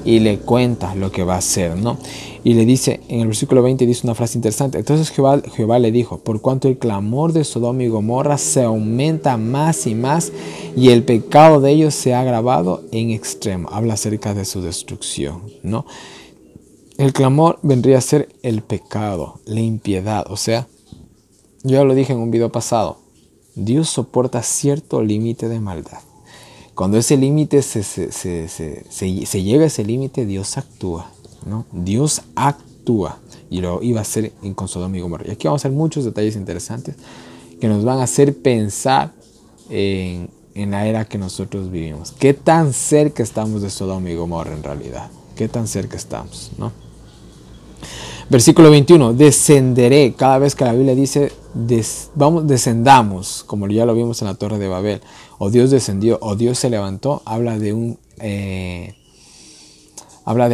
Y le cuenta lo que va a hacer, ¿no? Y le dice, en el versículo 20 dice una frase interesante. Entonces Jehová le dijo, por cuanto el clamor de Sodoma y Gomorra se aumenta más y más, y el pecado de ellos se ha agravado en extremo. Habla acerca de su destrucción, ¿no? El clamor vendría a ser el pecado, la impiedad. O sea, yo ya lo dije en un video pasado, Dios soporta cierto límite de maldad. Cuando ese límite se llega a ese límite, Dios actúa, ¿no? Dios actúa, y lo iba a hacer con Sodoma y Gomorra. Y aquí vamos a ver muchos detalles interesantes que nos van a hacer pensar en la era que nosotros vivimos. ¿Qué tan cerca estamos de Sodoma y Gomorra en realidad? ¿Qué tan cerca estamos, no? Versículo 21, descenderé. Cada vez que la Biblia dice descendamos, como ya lo vimos en la Torre de Babel, o Dios descendió, o Dios se levantó, habla de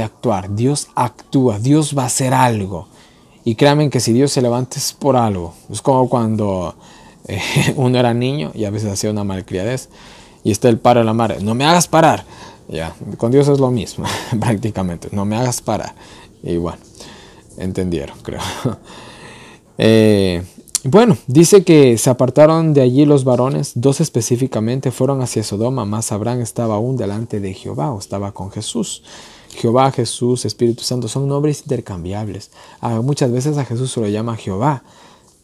actuar. Dios actúa, Dios va a hacer algo. Y créanme que si Dios se levanta es por algo. Es como cuando uno era niño y a veces hacía una malcriadez y está el padre de la madre, no me hagas parar. Ya, con Dios es lo mismo, prácticamente, no me hagas parar. Y bueno, entendieron, creo. Bueno, dice que se apartaron de allí los varones, 2 específicamente, fueron hacia Sodoma, mas Abraham estaba aún delante de Jehová, o estaba con Jesús. Jehová, Jesús, Espíritu Santo son nombres intercambiables. Muchas veces a Jesús se lo llama Jehová.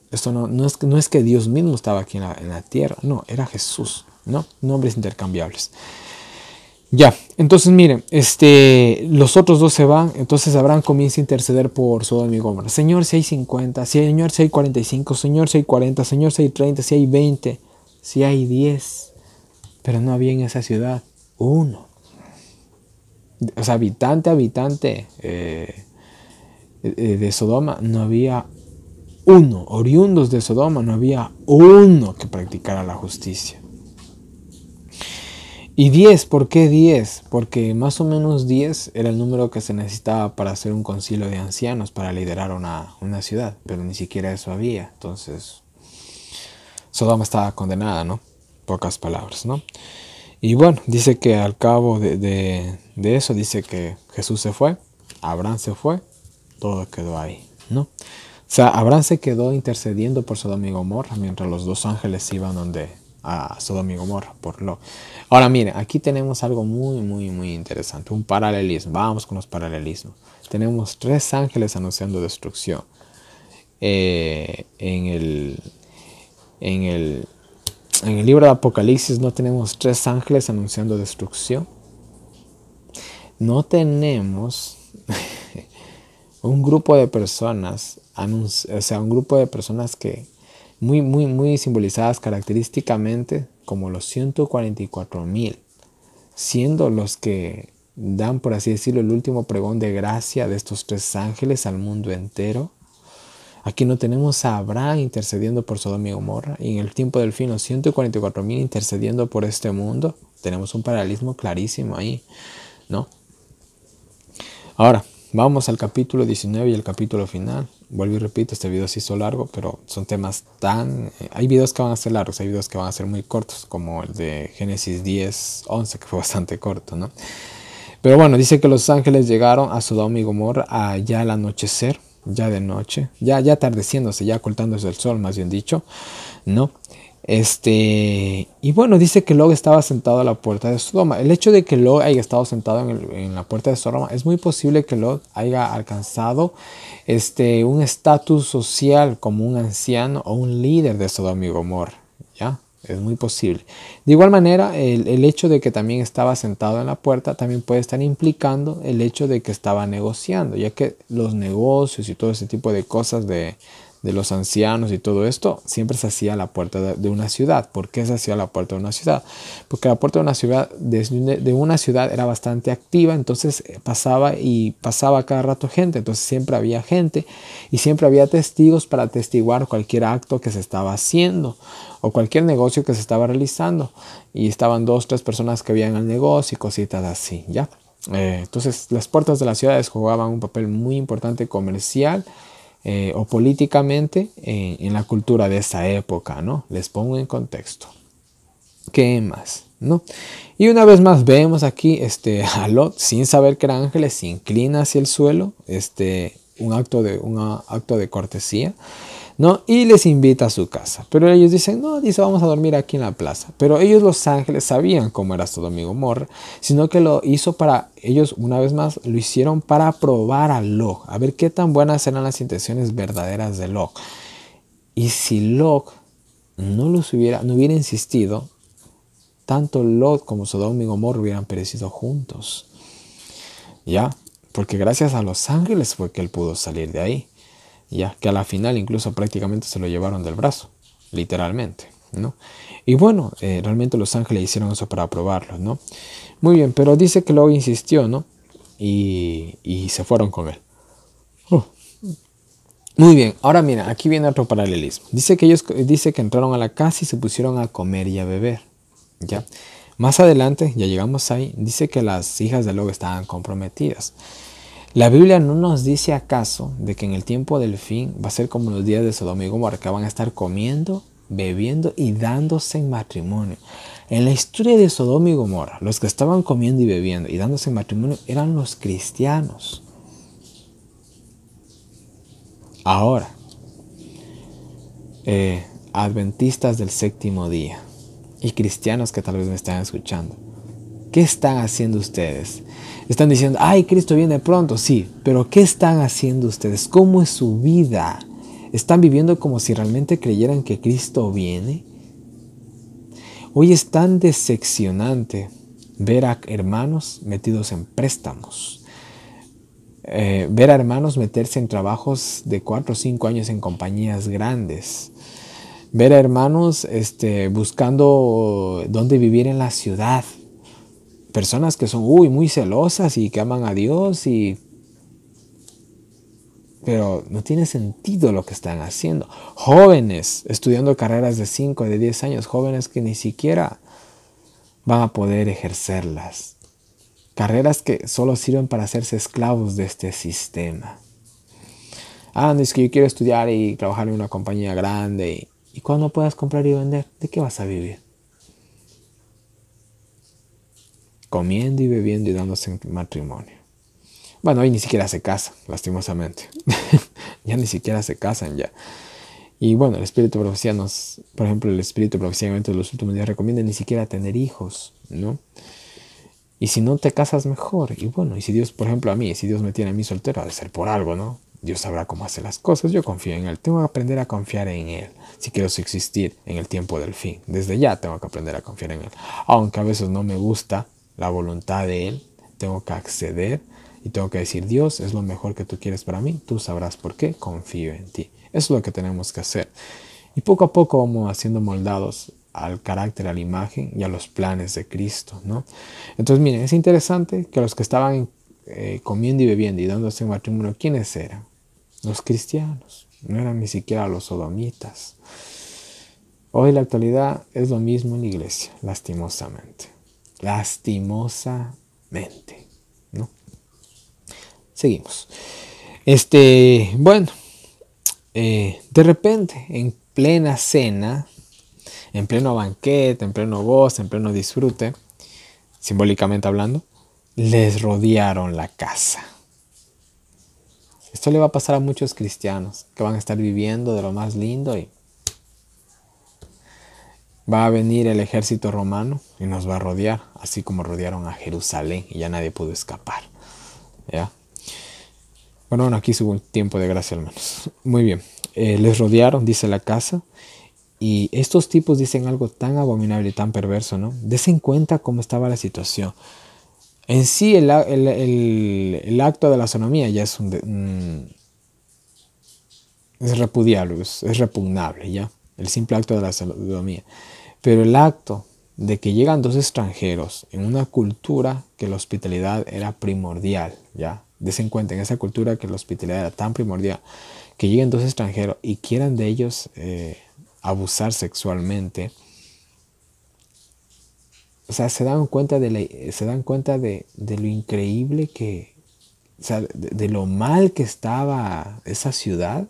Esto no es que Dios mismo estaba aquí en la tierra, no, era Jesús, ¿no? Nombres intercambiables. Ya, entonces miren, los otros 2 se van, entonces Abraham comienza a interceder por Sodoma y Gomorra. Señor, si hay 50, Señor, si hay 45, Señor, si hay 40, Señor, si hay 30, si hay 20, si hay 10. Pero no había en esa ciudad uno. O sea, habitante de Sodoma, no había uno. Oriundos de Sodoma, no había uno que practicara la justicia. Y 10, ¿por qué 10? Porque más o menos 10 era el número que se necesitaba para hacer un concilio de ancianos, para liderar una ciudad, pero ni siquiera eso había. Entonces, Sodoma estaba condenada, ¿no? Pocas palabras, ¿no? Y bueno, dice que al cabo de eso, dice que Jesús se fue, Abraham se fue, todo quedó ahí, ¿no? O sea, Abraham se quedó intercediendo por Sodoma y Gomorra mientras los 2 ángeles iban donde a Sodoma y Gomorra por Lot. Ahora miren, aquí tenemos algo muy interesante, un paralelismo. Vamos con los paralelismos. Tenemos 3 ángeles anunciando destrucción. En el libro de Apocalipsis no tenemos 3 ángeles anunciando destrucción. No tenemos un grupo de personas, un grupo de personas que muy simbolizadas característicamente como los 144,000, siendo los que dan, por así decirlo, el último pregón de gracia de estos 3 ángeles al mundo entero. Aquí no tenemos a Abraham intercediendo por Sodoma y Gomorra, y en el tiempo del fin los 144,000 intercediendo por este mundo. Tenemos un paralelismo clarísimo ahí, ¿no? Ahora, vamos al capítulo 19 y el capítulo final. Vuelvo y repito, este video se hizo largo, pero son temas hay videos que van a ser largos, hay videos que van a ser muy cortos, como el de Génesis 10:11, que fue bastante corto, ¿no? Pero bueno, dice que los ángeles llegaron a Sodoma y Gomorra ya al anochecer, ya de noche, ya atardeciéndose, ya ocultándose el sol, más bien dicho, ¿no? Y bueno, dice que Lot estaba sentado a la puerta de Sodoma. El hecho de que Lot haya estado sentado en la puerta de Sodoma, es muy posible que Lot haya alcanzado un estatus social como un anciano o un líder de Sodoma y Gomorra, ¿ya? Es muy posible. De igual manera, el hecho de que también estaba sentado en la puerta también puede estar implicando el hecho de que estaba negociando, ya que los negocios y todo ese tipo de cosas de los ancianos y todo esto siempre se hacía a la puerta de una ciudad. ¿Por qué se hacía a la puerta de una ciudad? Porque la puerta de una ciudad era bastante activa, entonces pasaba cada rato gente, entonces siempre había gente y siempre había testigos para atestiguar cualquier acto que se estaba haciendo o cualquier negocio que se estaba realizando, y estaban 2 o 3 personas que veían el negocio y cositas así, ¿ya? Entonces las puertas de las ciudades jugaban un papel muy importante comercial o políticamente en la cultura de esa época, ¿no? Les pongo en contexto. ¿Qué más? ¿No? Y una vez más vemos aquí a Lot, sin saber que eran ángeles, se inclina hacia el suelo, un acto de cortesía, ¿no? Y les invita a su casa. Pero ellos dicen, no, vamos a dormir aquí en la plaza. Pero ellos, los ángeles, sabían cómo era Sodoma y Gomorra, sino que lo hizo para ellos, una vez más, lo hicieron para probar a Lot, a ver qué tan buenas eran las intenciones verdaderas de Lot. Y si Lot no hubiera insistido, tanto Lot como Sodoma y Gomorra hubieran perecido juntos, ¿ya? Porque gracias a los ángeles fue que él pudo salir de ahí. Ya que a la final incluso prácticamente se lo llevaron del brazo, literalmente, ¿no? Y bueno, realmente los ángeles hicieron eso para probarlo, ¿no? Muy bien, pero dice que luego insistió, ¿no? Y se fueron con él. Muy bien, ahora mira, aquí viene otro paralelismo. Dice que entraron a la casa y se pusieron a comer y a beber, ¿ya? Más adelante, ya llegamos ahí, dice que las hijas de Lot estaban comprometidas. La Biblia no nos dice acaso de que en el tiempo del fin va a ser como los días de Sodoma y Gomorra, que van a estar comiendo, bebiendo y dándose en matrimonio. En la historia de Sodoma y Gomorra, los que estaban comiendo y bebiendo y dándose en matrimonio eran los cristianos. Ahora, adventistas del séptimo día y cristianos que tal vez me están escuchando, ¿qué están haciendo ustedes? Están diciendo, ay, Cristo viene pronto, sí, pero ¿qué están haciendo ustedes? ¿Cómo es su vida? ¿Están viviendo como si realmente creyeran que Cristo viene? Hoy es tan decepcionante ver a hermanos metidos en préstamos, ver a hermanos meterse en trabajos de 4 o 5 años en compañías grandes, ver a hermanos buscando dónde vivir en la ciudad. Personas que son muy celosas y que aman a Dios, pero no tiene sentido lo que están haciendo. Jóvenes estudiando carreras de 5, de 10 años, jóvenes que ni siquiera van a poder ejercerlas. Carreras que solo sirven para hacerse esclavos de este sistema. Es que yo quiero estudiar y trabajar en una compañía grande. ¿Y cuando puedas comprar y vender? ¿De qué vas a vivir? Comiendo y bebiendo y dándose en matrimonio. Bueno, hoy ni siquiera se casan, lastimosamente. Ya ni siquiera se casan ya. Y bueno, el espíritu de profecía nos, por ejemplo, el espíritu de profecía en eventos de los últimos días recomienda ni siquiera tener hijos, ¿no? Y si no te casas mejor. Y bueno, y si Dios, por ejemplo, a mí, si Dios me tiene a mí soltero, ha de ser por algo, ¿no? Dios sabrá cómo hacer las cosas, yo confío en Él. Tengo que aprender a confiar en Él si quiero subsistir en el tiempo del fin. Desde ya tengo que aprender a confiar en Él. Aunque a veces no me gusta la voluntad de Él, tengo que acceder y tengo que decir, Dios, es lo mejor que tú quieres para mí, tú sabrás por qué, confío en ti. Eso es lo que tenemos que hacer. Y poco a poco vamos haciendo moldados al carácter, a la imagen y a los planes de Cristo, ¿no? Entonces, miren, es interesante que los que estaban comiendo y bebiendo y dándose en matrimonio, ¿quiénes eran? Los cristianos, no eran ni siquiera los sodomitas. Hoy en la actualidad es lo mismo en la iglesia, lastimosamente. Lastimosamente, ¿no? Seguimos. Bueno, de repente, en plena cena, en pleno banquete, en pleno gozo, en pleno disfrute, simbólicamente hablando, les rodearon la casa. Esto le va a pasar a muchos cristianos que van a estar viviendo de lo más lindo y va a venir el ejército romano y nos va a rodear, así como rodearon a Jerusalén y ya nadie pudo escapar. ¿Ya? Bueno, aquí hubo un tiempo de gracia, hermanos. Muy bien. Les rodearon, dice la casa. Y estos tipos dicen algo tan abominable y tan perverso, ¿no? Dese en cuenta cómo estaba la situación. En sí, el acto de la sodomía ya es es repudiable, es repugnable, ¿ya? El simple acto de la sodomía. Pero el acto de que llegan dos extranjeros en una cultura que la hospitalidad era primordial, ¿ya? Dese en cuenta, en esa cultura que la hospitalidad era tan primordial, que lleguen dos extranjeros y quieran de ellos abusar sexualmente. O sea, se dan cuenta de lo increíble que, o sea, de lo mal que estaba esa ciudad.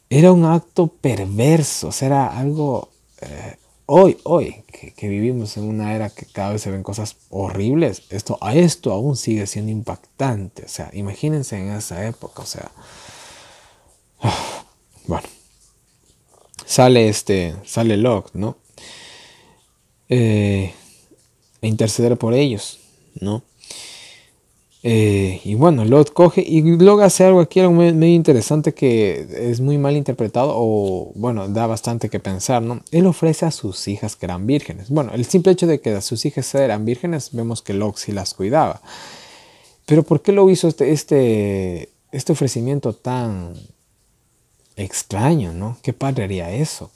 Era un acto perverso, o sea, era algo, hoy, que vivimos en una era que cada vez se ven cosas horribles, esto aún sigue siendo impactante, o sea, imagínense en esa época, o sea, bueno, sale Lot, ¿no? A interceder por ellos, ¿no? Y bueno, Lot coge y Lot hace algo aquí, algo medio interesante que es muy mal interpretado o bueno, da bastante que pensar, ¿no? Él ofrece a sus hijas que eran vírgenes. Bueno, el simple hecho de que sus hijas eran vírgenes, vemos que Lot sí las cuidaba. Pero ¿por qué lo hizo este ofrecimiento tan extraño, ¿no? ¿Qué padre haría eso?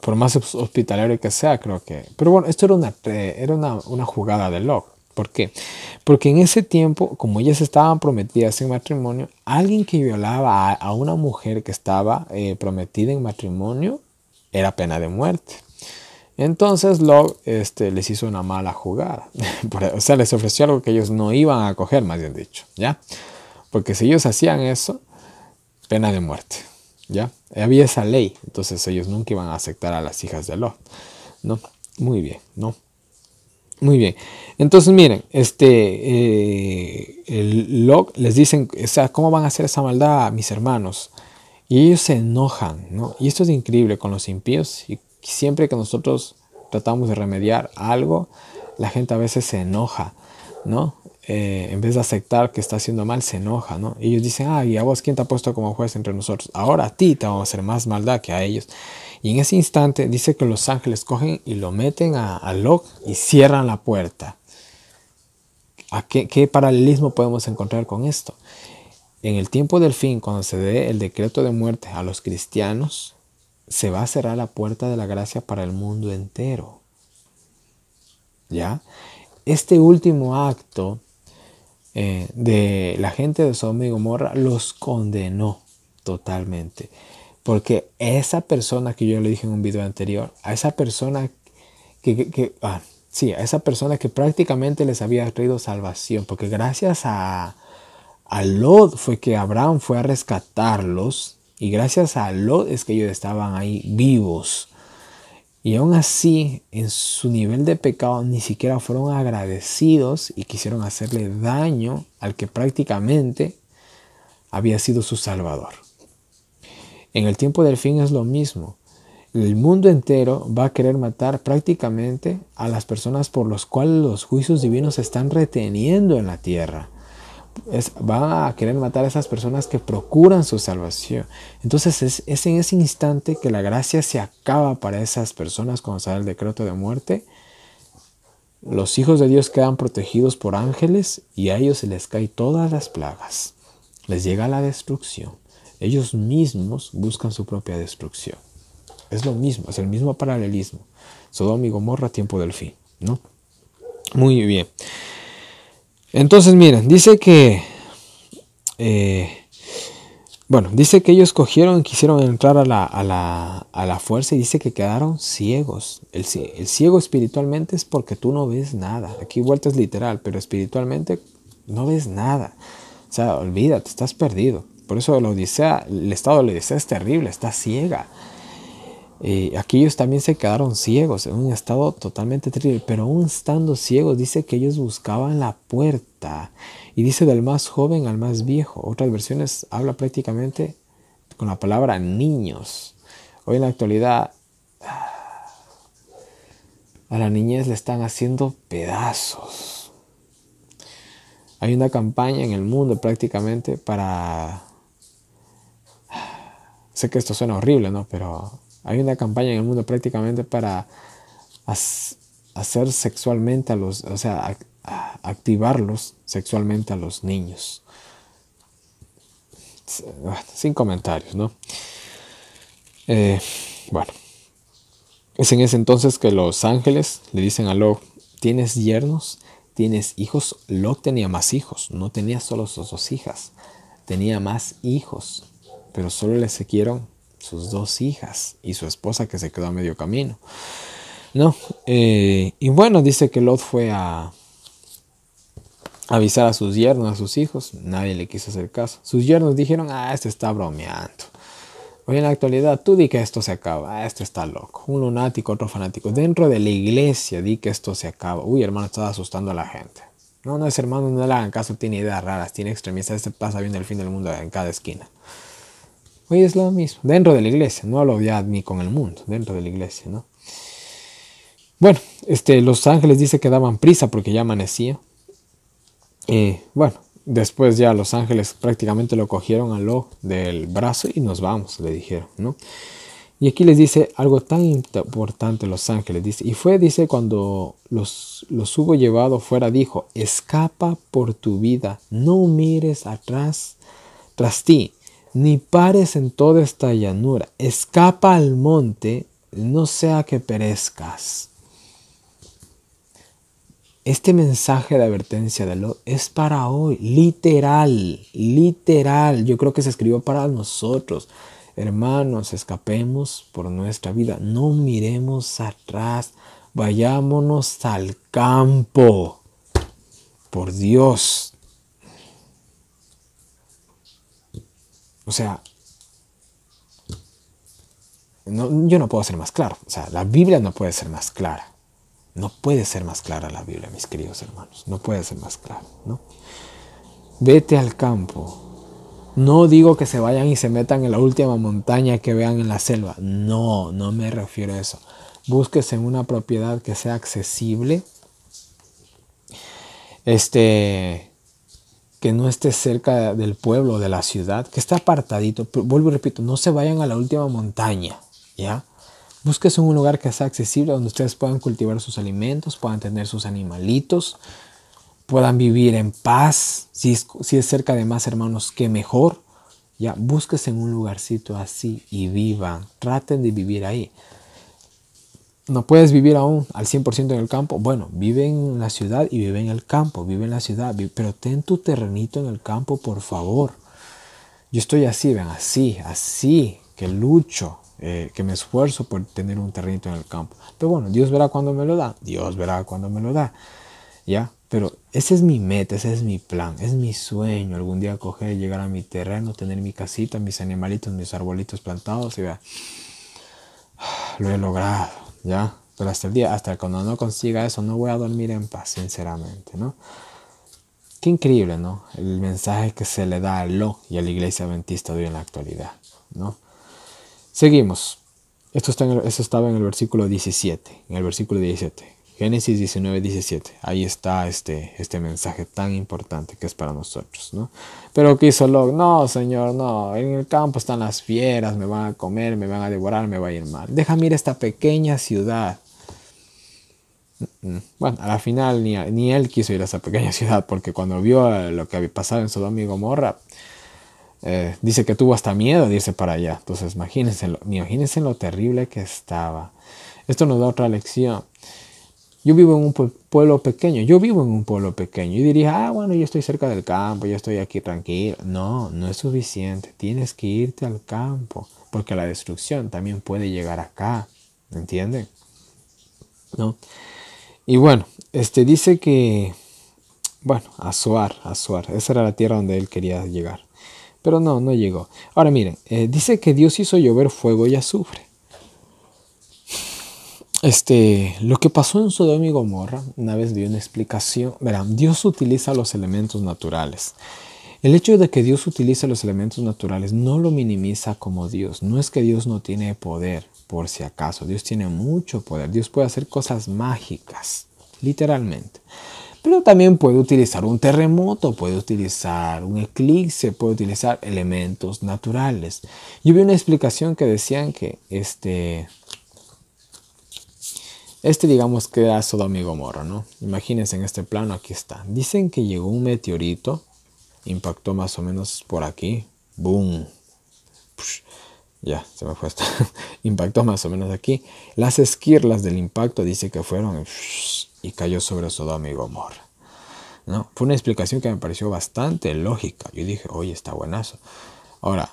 Por más hospitalario que sea, creo que... Pero bueno, esto era una jugada de Lot. ¿Por qué? Porque en ese tiempo, como ellas estaban prometidas en matrimonio, alguien que violaba a una mujer que estaba prometida en matrimonio era pena de muerte. Entonces Lot les hizo una mala jugada. O sea, les ofreció algo que ellos no iban a coger, más bien dicho, ¿ya? Porque si ellos hacían eso, pena de muerte, ¿ya? Había esa ley, entonces ellos nunca iban a aceptar a las hijas de Lot, ¿no? Muy bien, ¿no? Muy bien. Entonces, miren, el Lot les dicen, o sea, ¿cómo van a hacer esa maldad, mis hermanos? Y ellos se enojan, ¿no? Y esto es increíble con los impíos. Y siempre que nosotros tratamos de remediar algo, la gente a veces se enoja, ¿no? En vez de aceptar que está haciendo mal, se enoja, ¿no? Y ellos dicen, ¿y a vos quién te ha puesto como juez entre nosotros? Ahora a ti te vamos a hacer más maldad que a ellos. Y en ese instante dice que los ángeles cogen y lo meten a Lot y cierran la puerta. ¿A qué paralelismo podemos encontrar con esto? En el tiempo del fin, cuando se dé el decreto de muerte a los cristianos, se va a cerrar la puerta de la gracia para el mundo entero. ¿Ya? Este último acto de la gente de Sodoma y Gomorra los condenó totalmente. Porque esa persona que yo le dije en un video anterior, a esa persona a esa persona que prácticamente les había traído salvación, porque gracias a Lot fue que Abraham fue a rescatarlos y gracias a Lot es que ellos estaban ahí vivos. Y aún así, en su nivel de pecado, ni siquiera fueron agradecidos y quisieron hacerle daño al que prácticamente había sido su Salvador. En el tiempo del fin es lo mismo. El mundo entero va a querer matar prácticamente a las personas por los cuales los juicios divinos se están reteniendo en la tierra. Van a querer matar a esas personas que procuran su salvación. Entonces es en ese instante que la gracia se acaba para esas personas cuando sale el decreto de muerte. Los hijos de Dios quedan protegidos por ángeles y a ellos se les caen todas las plagas. Les llega la destrucción. Ellos mismos buscan su propia destrucción. Es lo mismo, es el mismo paralelismo. Sodoma y Gomorra, tiempo del fin, ¿no? Muy bien. Entonces, miren, dice que dice que ellos quisieron entrar a la fuerza y dice que quedaron ciegos. El ciego espiritualmente es porque tú no ves nada. Aquí vuelta es literal, pero espiritualmente no ves nada. O sea, olvídate, estás perdido. Por eso el estado de la Odisea es terrible, está ciega. Aquí ellos también se quedaron ciegos, en un estado totalmente terrible, pero aún estando ciegos dice que ellos buscaban la puerta, y dice del más joven al más viejo. Otras versiones habla prácticamente con la palabra niños. Hoy en la actualidad a la niñez le están haciendo pedazos. Hay una campaña en el mundo prácticamente para... Sé que esto suena horrible, ¿no? Pero hay una campaña en el mundo prácticamente para hacer sexualmente activarlos sexualmente a los niños. Sin comentarios, ¿no? Bueno, es en ese entonces que los ángeles le dicen a Lot: ¿tienes yernos? ¿Tienes hijos? Lot tenía más hijos, no tenía solo sus 2 hijas, tenía más hijos, pero solo le siguieron sus 2 hijas y su esposa, que se quedó a medio camino, ¿no? Y bueno, dice que Lot fue a avisar a sus yernos, a sus hijos. Nadie le quiso hacer caso. Sus yernos dijeron: este está bromeando. Hoy en la actualidad, tú di que esto se acaba. Este está loco. Un lunático, otro fanático. Dentro de la iglesia, di que esto se acaba. Uy, hermano, estás asustando a la gente. No, es hermano, no le hagan caso. Tiene ideas raras, tiene extremistas. Este pasa viendo el fin del mundo en cada esquina. Hoy es lo mismo. Dentro de la iglesia. No hablo ya ni con el mundo. Dentro de la iglesia, ¿no? Bueno, los ángeles dice que daban prisa porque ya amanecía. Después ya los ángeles prácticamente lo cogieron a Lot del brazo y nos vamos, le dijeron, ¿no? Y aquí les dice algo tan importante los ángeles. Dice, cuando los hubo llevado fuera, dijo: escapa por tu vida, no mires atrás tras ti, ni pares en toda esta llanura. Escapa al monte, no sea que perezcas. Este mensaje de advertencia de Lot es para hoy, literal. Yo creo que se escribió para nosotros. Hermanos, escapemos por nuestra vida. No miremos atrás. Vayámonos al campo. Por Dios. O sea, yo no puedo ser más claro. O sea, la Biblia no puede ser más clara. No puede ser más clara la Biblia, mis queridos hermanos. No puede ser más clara, ¿no? Vete al campo. No digo que se vayan y se metan en la última montaña que vean en la selva. No me refiero a eso. Búsquese en una propiedad que sea accesible. Que no esté cerca del pueblo, de la ciudad, que esté apartadito. Pero vuelvo y repito, no se vayan a la última montaña, ¿ya? Búsquese un lugar que sea accesible, donde ustedes puedan cultivar sus alimentos, puedan tener sus animalitos, puedan vivir en paz. Si es cerca de más hermanos, qué mejor. Ya, búsquese en un lugarcito así y vivan. Traten de vivir ahí. ¿No puedes vivir aún al 100% en el campo? Bueno, vive en la ciudad y vive en el campo. Vive en la ciudad, pero ten tu terrenito en el campo, por favor. Yo estoy así, ven, así, que lucho. Que me esfuerzo por tener un terrenito en el campo. Pero bueno, Dios verá cuando me lo da. ¿Ya? Pero esa es mi meta, ese es mi plan, es mi sueño. Algún día coger, llegar a mi terreno, tener mi casita, mis animalitos, mis arbolitos plantados y vea, lo he logrado, ¿ya? Pero hasta cuando no consiga eso, no voy a dormir en paz, sinceramente, ¿no? Qué increíble, ¿no? El mensaje que se le da a Lot y a la iglesia adventista de hoy en la actualidad, ¿no? Seguimos. Esto estaba en el versículo 17. En el versículo 17. Génesis 19, 17. Ahí está este mensaje tan importante que es para nosotros, ¿no? Pero ¿qué hizo Lot? No, Señor, no. En el campo están las fieras, me van a comer, me van a devorar, me va a ir mal. Déjame ir a esta pequeña ciudad. Bueno, a la final ni él quiso ir a esa pequeña ciudad, porque cuando vio lo que había pasado en Sodoma y Gomorra, dice que tuvo hasta miedo de irse para allá. Entonces imagínense lo terrible que estaba. Esto nos da otra lección. Yo vivo en un pueblo pequeño. Y diría, bueno, yo estoy cerca del campo, yo estoy aquí tranquilo. No, no es suficiente. Tienes que irte al campo, porque la destrucción también puede llegar acá. ¿Entienden? ¿No? Y bueno, dice que, bueno, Azoar, esa era la tierra donde él quería llegar. Pero no llegó. Ahora miren, dice que Dios hizo llover fuego y azufre. Lo que pasó en Sodoma y Gomorra, una vez dio una explicación. Verán, Dios utiliza los elementos naturales. El hecho de que Dios utilice los elementos naturales no lo minimiza como Dios. No es que Dios no tiene poder, por si acaso. Dios tiene mucho poder. Dios puede hacer cosas mágicas, literalmente. Pero también puede utilizar un terremoto, puede utilizar un eclipse, puede utilizar elementos naturales. Yo vi una explicación que decían que digamos que era Sodoma y Gomorra, ¿no? Imagínense en este plano, aquí está. Dicen que llegó un meteorito, impactó más o menos por aquí, boom, ya se me fue esto, impactó más o menos aquí. Las esquirlas del impacto dice que fueron y cayó sobre Sodoma y Gomorra, ¿no? Fue una explicación que me pareció bastante lógica. Yo dije, oye, está buenazo. Ahora,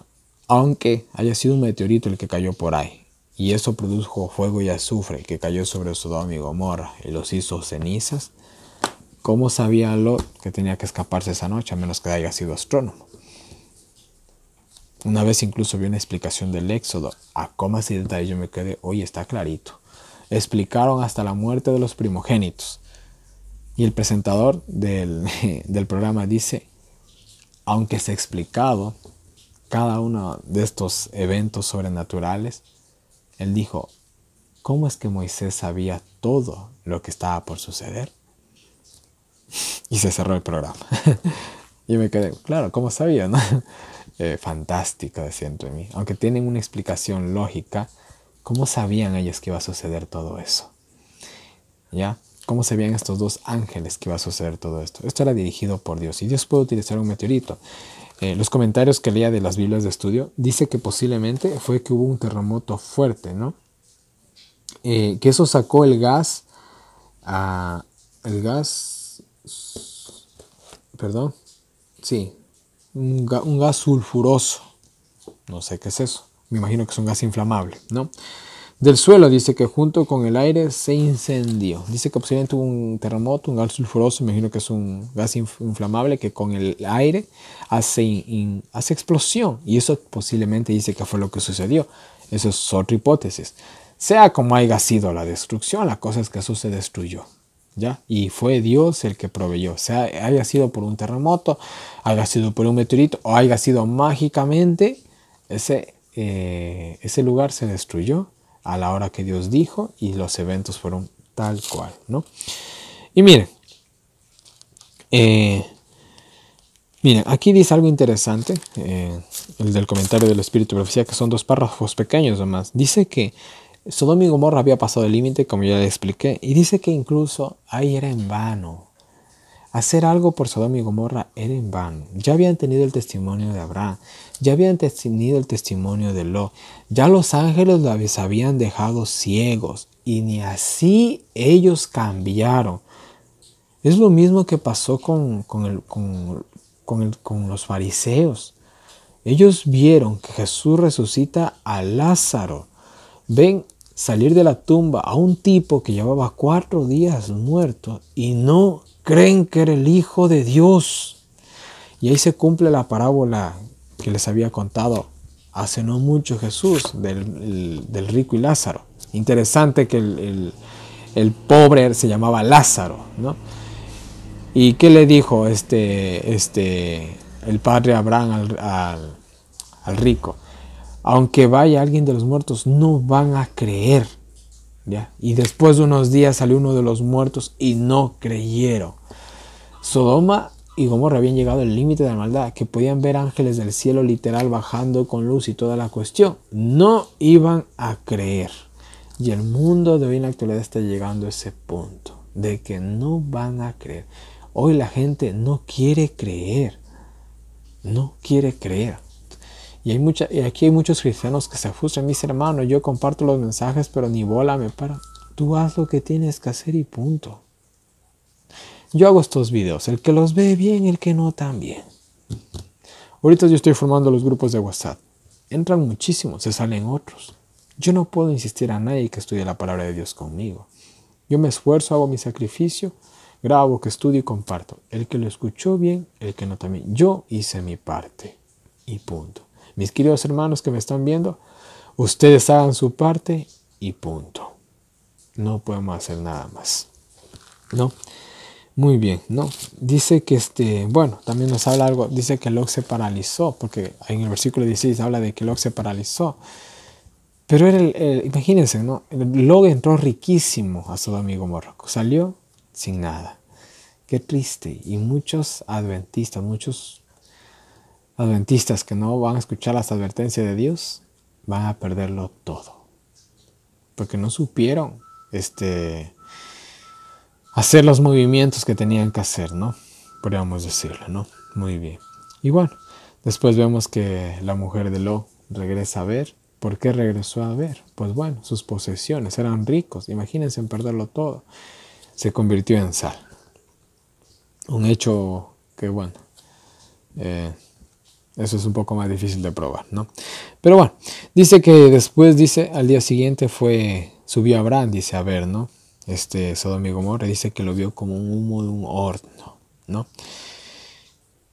aunque haya sido un meteorito el que cayó por ahí, y eso produjo fuego y azufre que cayó sobre Sodoma y Gomorra y los hizo cenizas, ¿cómo sabía Lot que tenía que escaparse esa noche, a menos que haya sido astrónomo? Una vez incluso vi una explicación del Éxodo. A comas y detalles yo me quedé, oye, está clarito. Explicaron hasta la muerte de los primogénitos. Y el presentador del programa dice, aunque se ha explicado cada uno de estos eventos sobrenaturales, él dijo, ¿cómo es que Moisés sabía todo lo que estaba por suceder? Y se cerró el programa. Y me quedé, claro, ¿cómo sabía, no? Fantástico, decía entre mí. Aunque tienen una explicación lógica, ¿cómo sabían ellos que iba a suceder todo eso? ¿Ya? ¿Cómo sabían estos dos ángeles que iba a suceder todo esto? Esto era dirigido por Dios. Y Dios puede utilizar un meteorito. Los comentarios que leía de las Biblias de estudio dice que posiblemente fue que hubo un terremoto fuerte, ¿no? Que eso sacó el gas, un gas sulfuroso. No sé qué es eso. Me imagino que es un gas inflamable, ¿no? Del suelo dice que junto con el aire se incendió. Dice que posiblemente hubo un terremoto, un gas sulfuroso, me imagino que es un gas inflamable que con el aire hace explosión. Y eso posiblemente dice que fue lo que sucedió. Eso es otra hipótesis. Sea como haya sido la destrucción, la cosa es que eso se destruyó, ¿ya? Y fue Dios el que proveyó. Sea haya sido por un terremoto, haya sido por un meteorito o haya sido mágicamente, ese lugar se destruyó a la hora que Dios dijo y los eventos fueron tal cual, ¿no? Y miren, aquí dice algo interesante, el del comentario del Espíritu de Profecía, que son 2 párrafos pequeños nomás. Dice que Sodoma y Gomorra había pasado el límite, como ya le expliqué, y dice que incluso ahí era en vano. Hacer algo por Sodoma y Gomorra era en vano. Ya habían tenido el testimonio de Abraham, ya habían tenido el testimonio de Lot, ya los ángeles los habían dejado ciegos, y ni así ellos cambiaron. Es lo mismo que pasó con los fariseos. Ellos vieron que Jesús resucita a Lázaro. Ven salir de la tumba a un tipo que llevaba 4 días muerto y no creen que era el Hijo de Dios. Y ahí se cumple la parábola que les había contado hace no mucho Jesús del rico y Lázaro. Interesante que el pobre se llamaba Lázaro, ¿no? ¿Y qué le dijo el padre Abraham al rico? Aunque vaya alguien de los muertos, no van a creer. ¿Ya? Y después de unos días salió uno de los muertos y no creyeron. Sodoma y Gomorra habían llegado al límite de la maldad, que podían ver ángeles del cielo literal bajando con luz y toda la cuestión. No iban a creer. Y el mundo de hoy en la actualidad está llegando a ese punto, de que no van a creer. Hoy la gente no quiere creer. No quiere creer. Y aquí hay muchos cristianos que se frustran. Mis hermanos, yo comparto los mensajes, pero ni bola me para. Tú haz lo que tienes que hacer y punto. Yo hago estos videos. El que los ve bien, el que no también. Ahorita yo estoy formando los grupos de WhatsApp. Entran muchísimos, se salen otros. Yo no puedo insistir a nadie que estudie la palabra de Dios conmigo. Yo me esfuerzo, hago mi sacrificio, grabo, que estudio y comparto. El que lo escuchó bien, el que no también. Yo hice mi parte y punto. Mis queridos hermanos que me están viendo, ustedes hagan su parte y punto. No podemos hacer nada más. ¿No? Muy bien, ¿no? Dice que bueno, también nos habla algo, dice que Lot se paralizó, porque en el versículo 16 habla de que Lot se paralizó. Pero era imagínense, ¿no? Lot entró riquísimo a Sodoma y Gomorra, salió sin nada. Qué triste. Y muchos adventistas que no van a escuchar las advertencias de Dios, van a perderlo todo. Porque no supieron hacer los movimientos que tenían que hacer, ¿no? Podríamos decirlo, ¿no? Muy bien. Y bueno, después vemos que la mujer de Lot regresa a ver. ¿Por qué regresó a ver? Pues bueno, sus posesiones eran ricos. Imagínense en perderlo todo. Se convirtió en sal. Un hecho que, bueno, eso es un poco más difícil de probar, ¿no? Pero bueno, dice que después, al día siguiente subió Abraham, dice, a ver, ¿no? Sodoma y Gomorra, dice que lo vio como un humo de un horno, ¿no?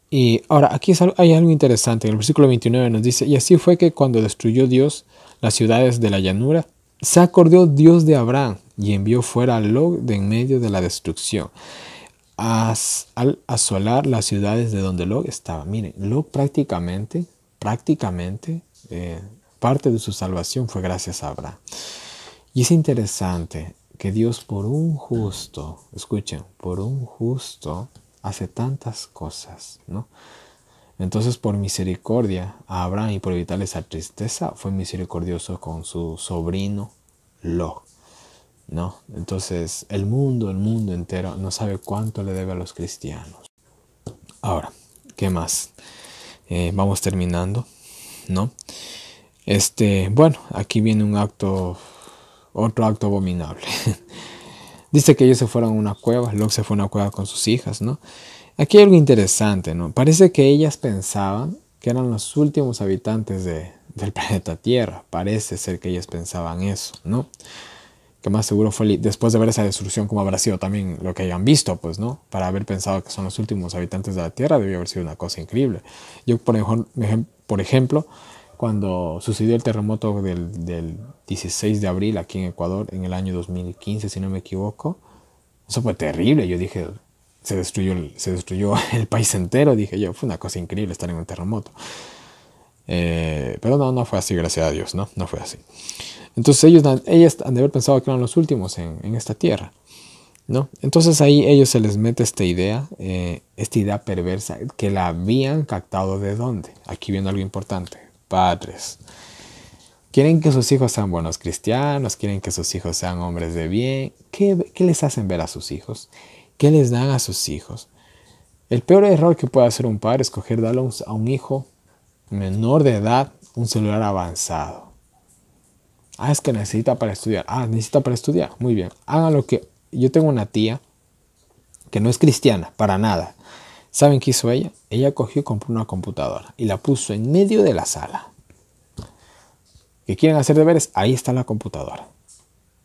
Y ahora, aquí hay algo interesante. En el versículo 29 nos dice, y así fue que cuando destruyó Dios las ciudades de la llanura, se acordó Dios de Abraham y envió fuera a Lot de en medio de la destrucción, al asolar las ciudades de donde Lot estaba. Miren, Lot prácticamente, parte de su salvación fue gracias a Abraham. Y es interesante que Dios por un justo, escuchen, por un justo hace tantas cosas, ¿no? Entonces, por misericordia a Abraham y por evitarle esa tristeza, fue misericordioso con su sobrino Lot, ¿no? Entonces, el mundo entero no sabe cuánto le debe a los cristianos. Ahora, ¿qué más? Vamos terminando, ¿no? Bueno, aquí viene otro acto abominable. Dice que ellos se fueron a una cueva, Lot se fue a una cueva con sus hijas, ¿no? Aquí hay algo interesante, ¿no? Parece que ellas pensaban que eran los últimos habitantes del planeta Tierra. Parece ser que ellas pensaban eso, ¿no? Que más seguro fue después de ver esa destrucción, como habrá sido también lo que hayan visto, pues, ¿no? Para haber pensado que son los últimos habitantes de la Tierra, debió haber sido una cosa increíble. Yo, por ejemplo, cuando sucedió el terremoto del 16 de abril aquí en Ecuador, en el año 2015, si no me equivoco, eso fue terrible. Yo dije, se destruyó el país entero. Dije yo, fue una cosa increíble estar en un terremoto. Pero no fue así, gracias a Dios, ¿no? No fue así. Entonces ellas han de haber pensado que eran los últimos en esta tierra, ¿no? Entonces ahí ellos se les mete esta idea perversa, que la habían captado ¿de dónde? Aquí viene algo importante. Padres. Quieren que sus hijos sean buenos cristianos, quieren que sus hijos sean hombres de bien. ¿Qué les hacen ver a sus hijos? ¿Qué les dan a sus hijos? El peor error que puede hacer un padre es darle a un hijo menor de edad un celular avanzado. Es que necesita para estudiar. Necesita para estudiar. Muy bien. Hagan lo que... Yo tengo una tía que no es cristiana, para nada. ¿Saben qué hizo ella? Ella cogió y compró una computadora y la puso en medio de la sala. ¿Que quieren hacer deberes? Ahí está la computadora.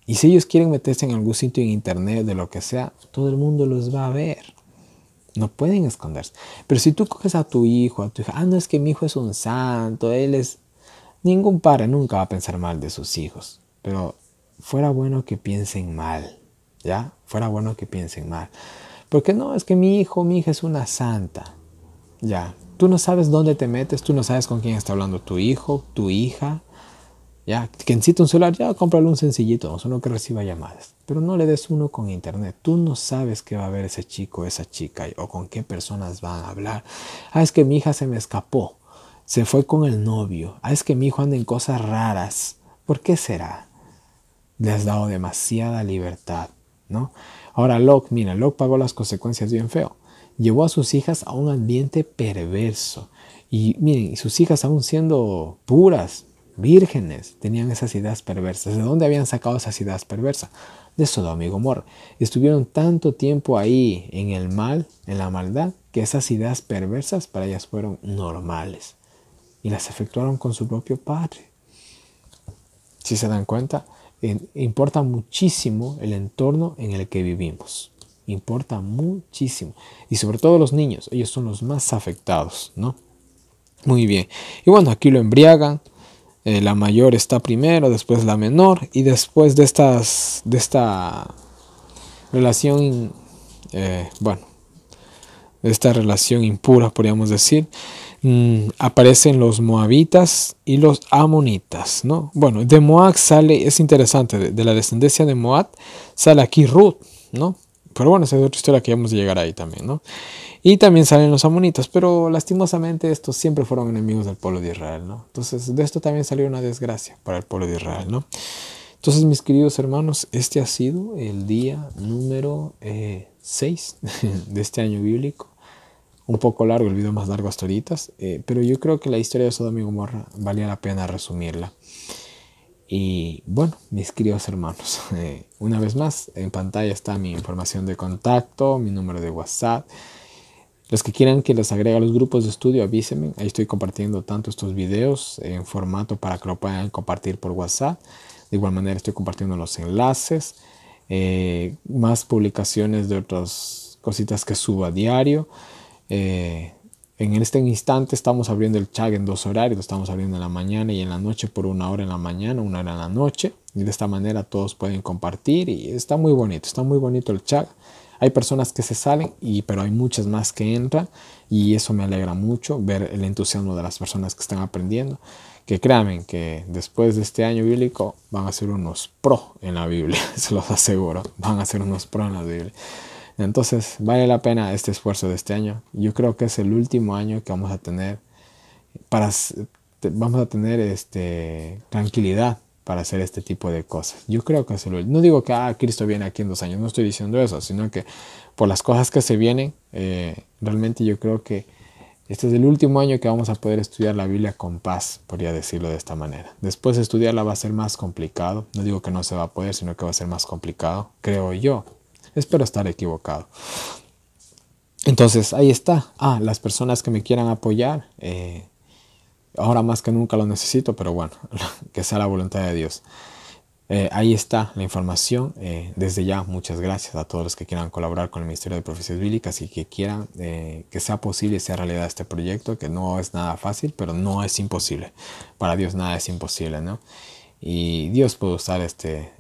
Y si ellos quieren meterse en algún sitio en internet, de lo que sea, todo el mundo los va a ver. No pueden esconderse. Pero si tú coges a tu hijo, a tu hija, no, es que mi hijo es un santo, él es... Ningún padre nunca va a pensar mal de sus hijos. Pero fuera bueno que piensen mal, ¿ya? Fuera bueno que piensen mal. Porque no, es que mi hijo, mi hija es una santa. Ya, tú no sabes dónde te metes, tú no sabes con quién está hablando tu hijo, tu hija. Ya, que necesita un celular, ya cómprale un sencillito, uno que reciba llamadas. Pero no le des uno con internet. Tú no sabes qué va a ver ese chico, esa chica, o con qué personas van a hablar. Ah, es que mi hija se me escapó, se fue con el novio. Ah, es que mi hijo anda en cosas raras. ¿Por qué será? Le has dado demasiada libertad, ¿no? Ahora Locke, mira, Locke pagó las consecuencias bien feo. Llevó a sus hijas a un ambiente perverso. Y miren, sus hijas aún siendo puras, vírgenes, tenían esas ideas perversas. ¿De dónde habían sacado esas ideas perversas? De Sodoma y Gomorra. Estuvieron tanto tiempo ahí en el mal, en la maldad, que esas ideas perversas para ellas fueron normales. Y las efectuaron con su propio padre. Si se dan cuenta, importa muchísimo el entorno en el que vivimos. Importa muchísimo. Y sobre todo los niños, ellos son los más afectados, ¿no? Muy bien. Y bueno, aquí lo embriagan. La mayor está primero, después la menor. Y después de esta relación, de esta relación impura, podríamos decir, aparecen los moabitas y los amonitas, ¿no? Bueno, de Moab sale, es interesante, de la descendencia de Moab sale aquí Ruth, ¿no? Pero bueno, esa es otra historia que vamos a llegar ahí también, ¿no? Y también salen los amonitas, pero lastimosamente estos siempre fueron enemigos del pueblo de Israel, ¿no? Entonces de esto también salió una desgracia para el pueblo de Israel, ¿no? Entonces, mis queridos hermanos, este ha sido el día número 6 de este año bíblico. Un poco largo, el video más largo hasta ahorita, pero yo creo que la historia de Sodoma y Gomorra valía la pena resumirla. Y bueno, mis queridos hermanos, una vez más, en pantalla está mi información de contacto, mi número de WhatsApp. Los que quieran que les agregue a los grupos de estudio, avísenme. Ahí estoy compartiendo tanto estos videos en formato para que lo puedan compartir por WhatsApp. De igual manera estoy compartiendo los enlaces, más publicaciones de otras cositas que subo a diario. En este instante estamos abriendo el chat en 2 horarios. Lo estamos abriendo en la mañana y en la noche por 1 hora en la mañana, 1 hora en la noche. Y de esta manera todos pueden compartir y está muy bonito el chat. Hay personas que se salen, pero hay muchas más que entran y eso me alegra mucho ver el entusiasmo de las personas que están aprendiendo. Que créanme que después de este año bíblico van a ser unos pro en la Biblia, se los aseguro, van a ser unos pro en la Biblia. Entonces vale la pena este esfuerzo de este año. Yo creo que es el último año que vamos a tener tranquilidad para hacer este tipo de cosas. Yo creo que es el último. No digo que Cristo viene aquí en 2 años, no estoy diciendo eso, sino que por las cosas que se vienen, realmente yo creo que este es el último año que vamos a poder estudiar la Biblia con paz, podría decirlo de esta manera. Después de estudiarla va a ser más complicado. No digo que no se va a poder, sino que va a ser más complicado, creo yo. Espero estar equivocado. Entonces, ahí está. Las personas que me quieran apoyar, ahora más que nunca lo necesito, pero bueno, que sea la voluntad de Dios. Ahí está la información. Desde ya, muchas gracias a todos los que quieran colaborar con el Ministerio de Profecías Bíblicas y que quieran que sea posible y sea realidad este proyecto, que no es nada fácil, pero no es imposible. Para Dios nada es imposible, ¿no? Y Dios puede usar este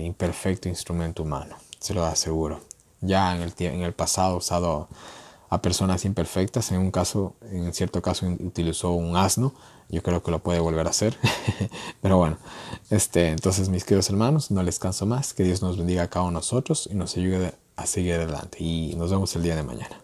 imperfecto instrumento humano, se lo aseguro. Ya en el pasado ha usado a personas imperfectas, en cierto caso utilizó un asno. Yo creo que lo puede volver a hacer. Pero bueno, entonces mis queridos hermanos, no les canso más. Que Dios nos bendiga a cada uno de nosotros y nos ayude a seguir adelante. Y nos vemos el día de mañana.